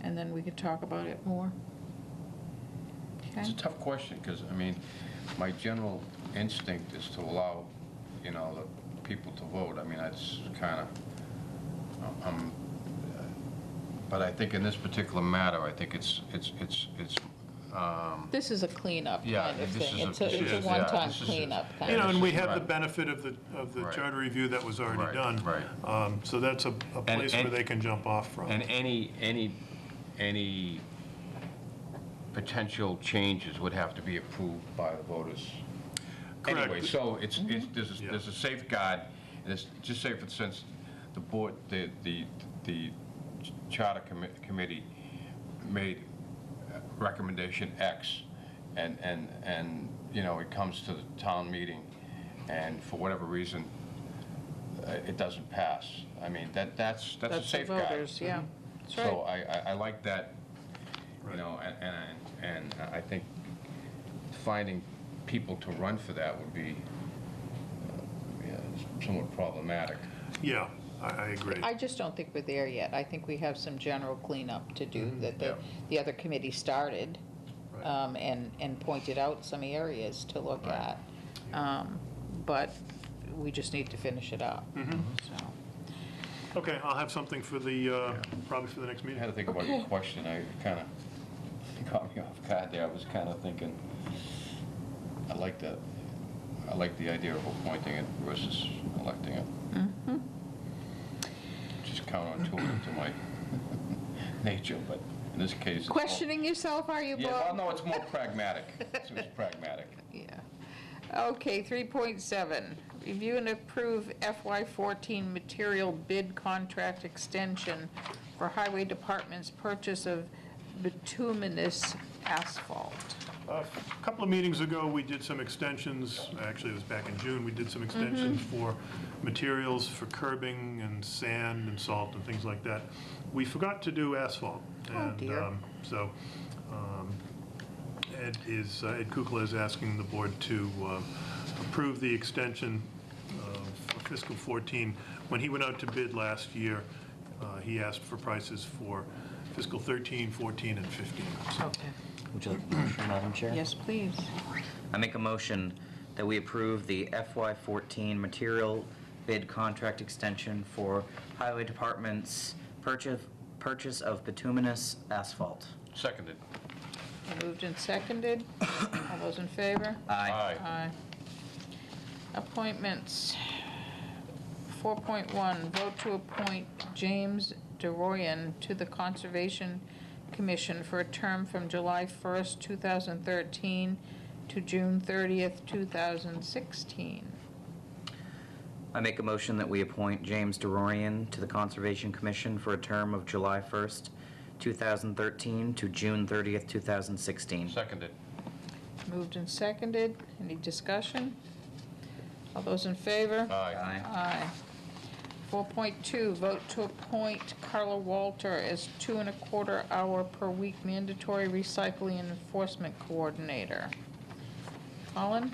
And then we could talk about it more. It's a Okay? tough question, because, I mean, my general instinct is to allow, you know, the people to vote. I mean, that's kind of, but I think in this particular matter, I think it's This is a cleanup Yeah, kind of this thing. is a- It's a this is- one-time this is- cleanup kind You know, of. and we have the Right. benefit of the Right. charter review that was already Right, done. right. So that's a place where they can jump off from. And any potential changes would have to be approved by the voters. Correct. Anyway, so Mm-hmm. there's a safeguard, and it's, just say for instance, the board, the charter committee made recommendation X, and, you know, it comes to the town meeting, and for whatever reason, it doesn't pass. I mean, that's a That's the safeguard. voters, yeah. That's right. So I like that, you know, and I think finding people to run for that would be somewhat problematic. Yeah, I agree. I just don't think we're there yet. I think we have some general cleanup to do that yeah. the other committee started Right. and pointed out some areas to look Right. at. But we just need to finish it up, so. Okay, I'll have something for the, probably for the next I meeting. had to think about your question. I kind of caught me off guard there. I was kind of thinking, I like that. I like the idea of appointing it versus electing it. Just counterintuitive to my nature, but in this case, it's more- Questioning yourself, are you, Bob? Yeah, well, no, it's more pragmatic. It's pragmatic. Yeah. Okay, 3.7, review and approve FY14 material bid contract extension for Highway Department's purchase of bituminous asphalt. A couple of meetings ago, we did some extensions, actually it was back in June, we did some extensions for materials for curbing and sand and salt and things like that. We forgot to do asphalt. Oh, dear. So Ed Kukla is asking the board to approve the extension for fiscal 14. When he went out to bid last year, he asked for prices for fiscal 13, 14, and 15. So Okay. Would you like a motion, Madam Chair? Yes, please. I make a motion that we approve the FY14 material bid contract extension for Highway Department's purchase of bituminous asphalt. Seconded. Moved and seconded. All those in favor? Aye. Aye. Appointments. 4.1, vote to appoint James DeRoyan to the Conservation Commission for a term from July 1st, 2013 to June 30th, 2016. I make a motion that we appoint James DeRoyan to the Conservation Commission for a term of July 1st, 2013 to June 30th, 2016. Seconded. Moved and seconded. Any discussion? All those in favor? Aye. Aye. 4.2, vote to appoint Carla Walter as 2.25 hour per week mandatory recycling and enforcement coordinator. Colin?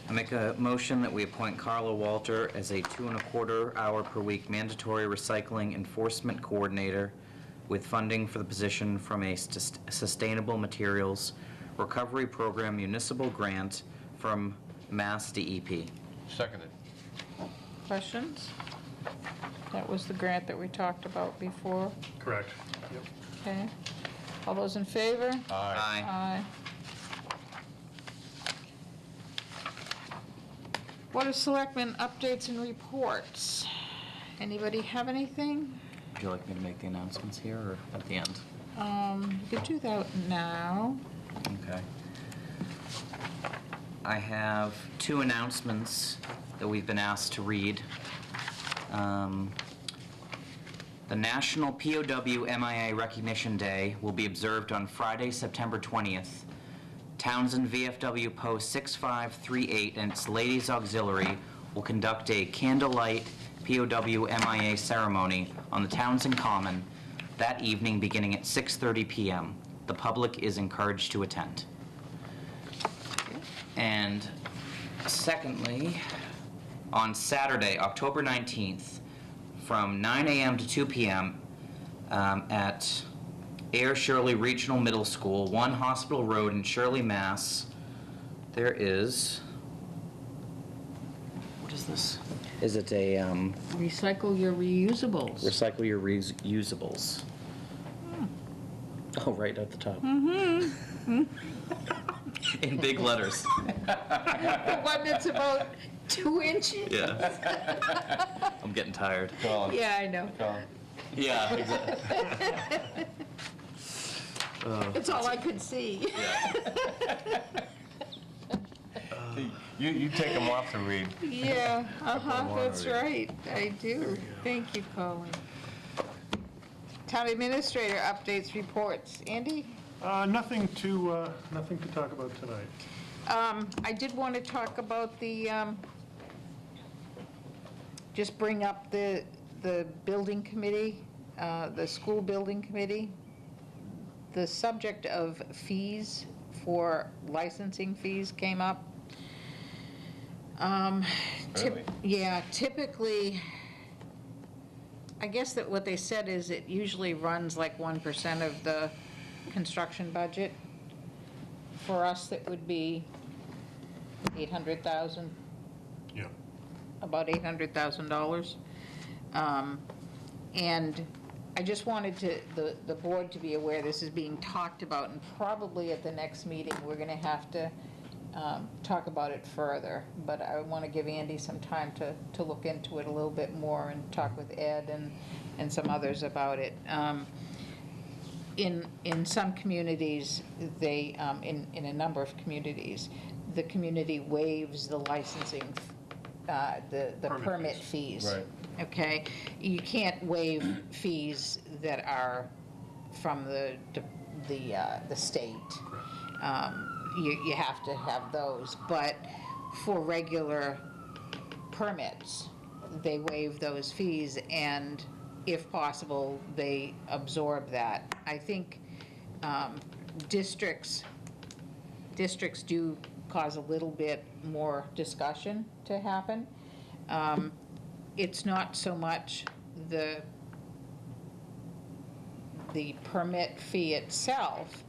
I make a motion that we appoint Carla Walter as a 2.25 hour per week mandatory recycling enforcement coordinator with funding for the position from a Sustainable Materials Recovery Program municipal grant from Mass DEP. Seconded. Questions? That was the grant that we talked about before. correct. Yep. Okay. All those in favor? Aye. Aye. Board of Selectmen updates and reports. Anybody have anything? Would you like me to make the announcements here or at the end? You could do that now. Okay. I have 2 announcements that we've been asked to read. The National POW MIA Recognition Day will be observed on Friday, September 20th. Townsend VFW Post 6538 and its Ladies Auxiliary will conduct a candlelight POW MIA ceremony on the Townsend Common that evening beginning at 6:30 p.m. The public is encouraged to attend. And secondly, on Saturday, October 19th, from 9 a.m. to 2 p.m. At Air Shirley Regional Middle School, 1 Hospital Road in Shirley, Mass. There is, what is this? Is it a, Recycle your reusables. recycle your reusables? Oh, right at the top. In big letters. The one that's about 2 inches? Yeah. I'm getting tired. Yeah, I know. Yeah, exactly. It's all I could see. You take them off to read. Yeah, that's right, I do. Thank you, Colin. Town administrator updates, reports. Andy? Nothing to talk about tonight. I did want to talk about the, just bring up the building committee, the school building committee. The subject of fees for licensing fees came up. Really? Yeah, typically, I guess that what they said is it usually runs like 1% of the construction budget. For us, it would be 800,000. Yeah. About $800,000. And I just wanted the board to be aware this is being talked about, and probably at the next meeting, we're gonna have to talk about it further. But I want to give Andy some time to look into it a little bit more and talk with Ed and some others about it. In some communities, they, in a number of communities, the community waives the licensing, the permit fees. Right. Okay? You can't waive fees that are from the state. You have to have those, but for regular permits, they waive those fees, and if possible, they absorb that. I think districts do cause a little bit more discussion to happen. It's not so much the permit fee itself,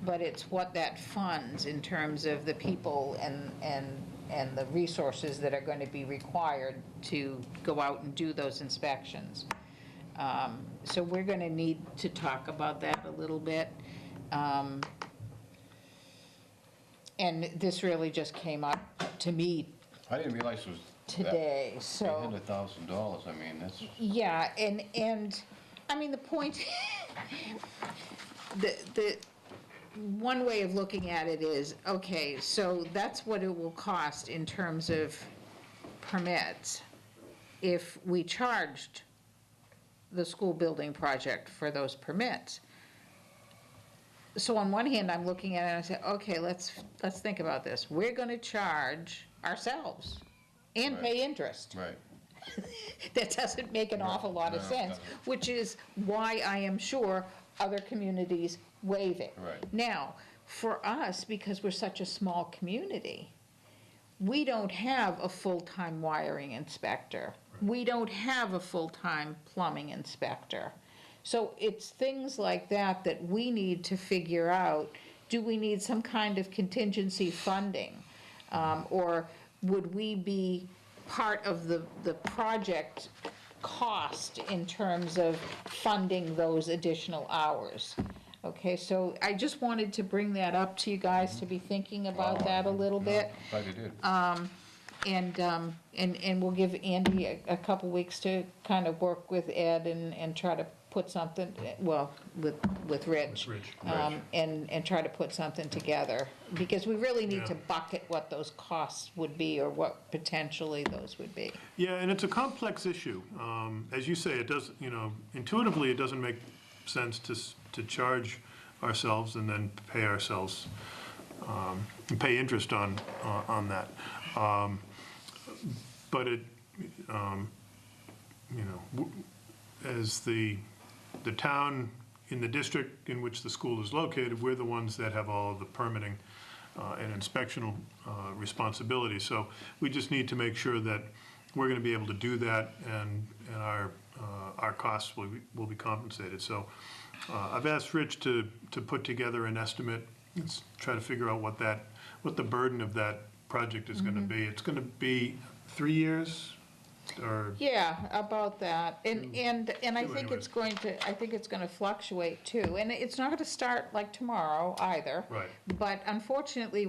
but it's what that funds in terms of the people and the resources that are going to be required to go out and do those inspections. So we're going to need to talk about that a little bit. And this really just came up to me I didn't realize it was today, so. $800,000, I mean, that's... Yeah, and, I mean, the point, the one way of looking at it is, okay, so that's what it will cost in terms of permits if we charged the school building project for those permits. So on one hand, I'm looking at it and I say, okay, let's think about this. We're gonna charge ourselves and pay interest. Right. That doesn't make an awful lot of sense, which is why I am sure other communities waive it. Right. Now, for us, because we're such a small community, we don't have a full-time wiring inspector. We don't have a full-time plumbing inspector. So it's things like that that we need to figure out. Do we need some kind of contingency funding? Or would we be part of the project cost in terms of funding those additional hours? Okay, so I just wanted to bring that up to you guys to be thinking about that a little bit. Glad you did. And we'll give Andy a couple weeks to kind of work with Ed and try to put something, well, with Rich. And try to put something together, because we really need to bucket what those costs would be, or what potentially those would be. Yeah, and it's a complex issue. As you say, it does, intuitively, it doesn't make sense to charge ourselves and then pay ourselves, and pay interest on that. But it, as the town in the district in which the school is located, we're the ones that have all of the permitting and inspectional responsibility. So we just need to make sure that we're going to be able to do that, and our costs will be compensated. So I've asked Rich to put together an estimate. Let's try to figure out what the burden of that project is going to be. It's going to be 3 years, or? Yeah, about that. And I think it's going to fluctuate too. And it's not going to start like tomorrow either. Right. But unfortunately,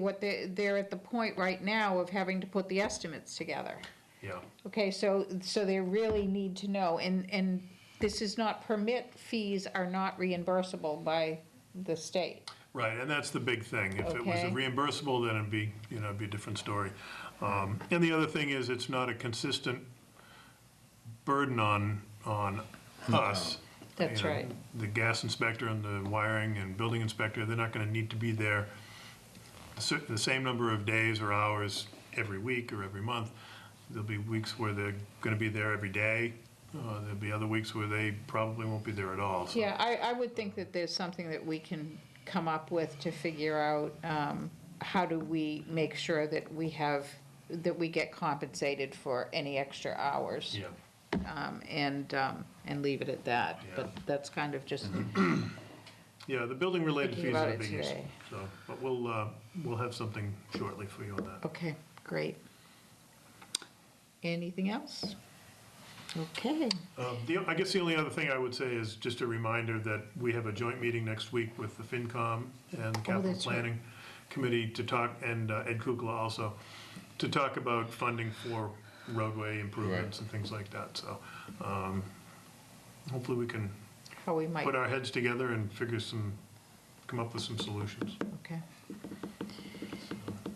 they're at the point right now of having to put the estimates together. Yeah. Okay, so they really need to know, and this is not, permit fees are not reimbursable by the state. Right, and that's the big thing. If it was Okay. reimbursable, then it'd be a different story. And the other thing is, it's not a consistent burden on us. That's right. The gas inspector and the wiring and building inspector, they're not gonna need to be there the same number of days or hours every week or every month. There'll be weeks where they're gonna be there every day. There'll be other weeks where they probably won't be there at all. So. Yeah, I would think that there's something that we can come up with to figure out, how do we make sure that we get compensated for any extra hours. Yeah. And leave it at that. Yeah. But that's kind of just, Yeah, the building-related Thinking fees are about the it biggest. today. So, but we'll have something shortly for you on that. okay, great. Anything else? Okay. I guess the only other thing I would say is just a reminder that we have a joint meeting next week with the FinCom and the Capital that's right. Planning Committee to talk, and Ed Kukla also, to talk about funding for roadway improvements and things like that. So hopefully we can How we might, put our heads together and come up with some solutions. okay.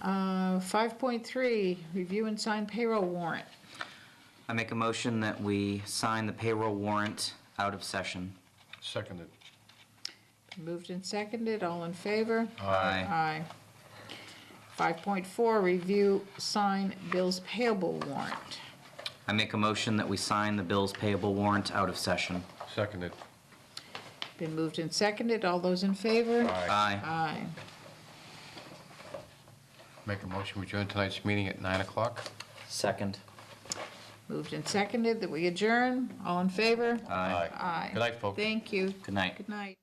5.3, review and sign payroll warrant. I make a motion that we sign the payroll warrant out of session. Seconded. Moved and seconded, all in favor? Aye. Aye. 5.4, review, sign bills payable warrant. I make a motion that we sign the bills payable warrant out of session. Seconded. Been moved and seconded, all those in favor? Aye. Aye. Make a motion, we adjourn tonight's meeting at 9 o'clock. Second. Moved and seconded that we adjourn, all in favor? Aye. Aye. Good night, folks. Thank you. Good night. Good night.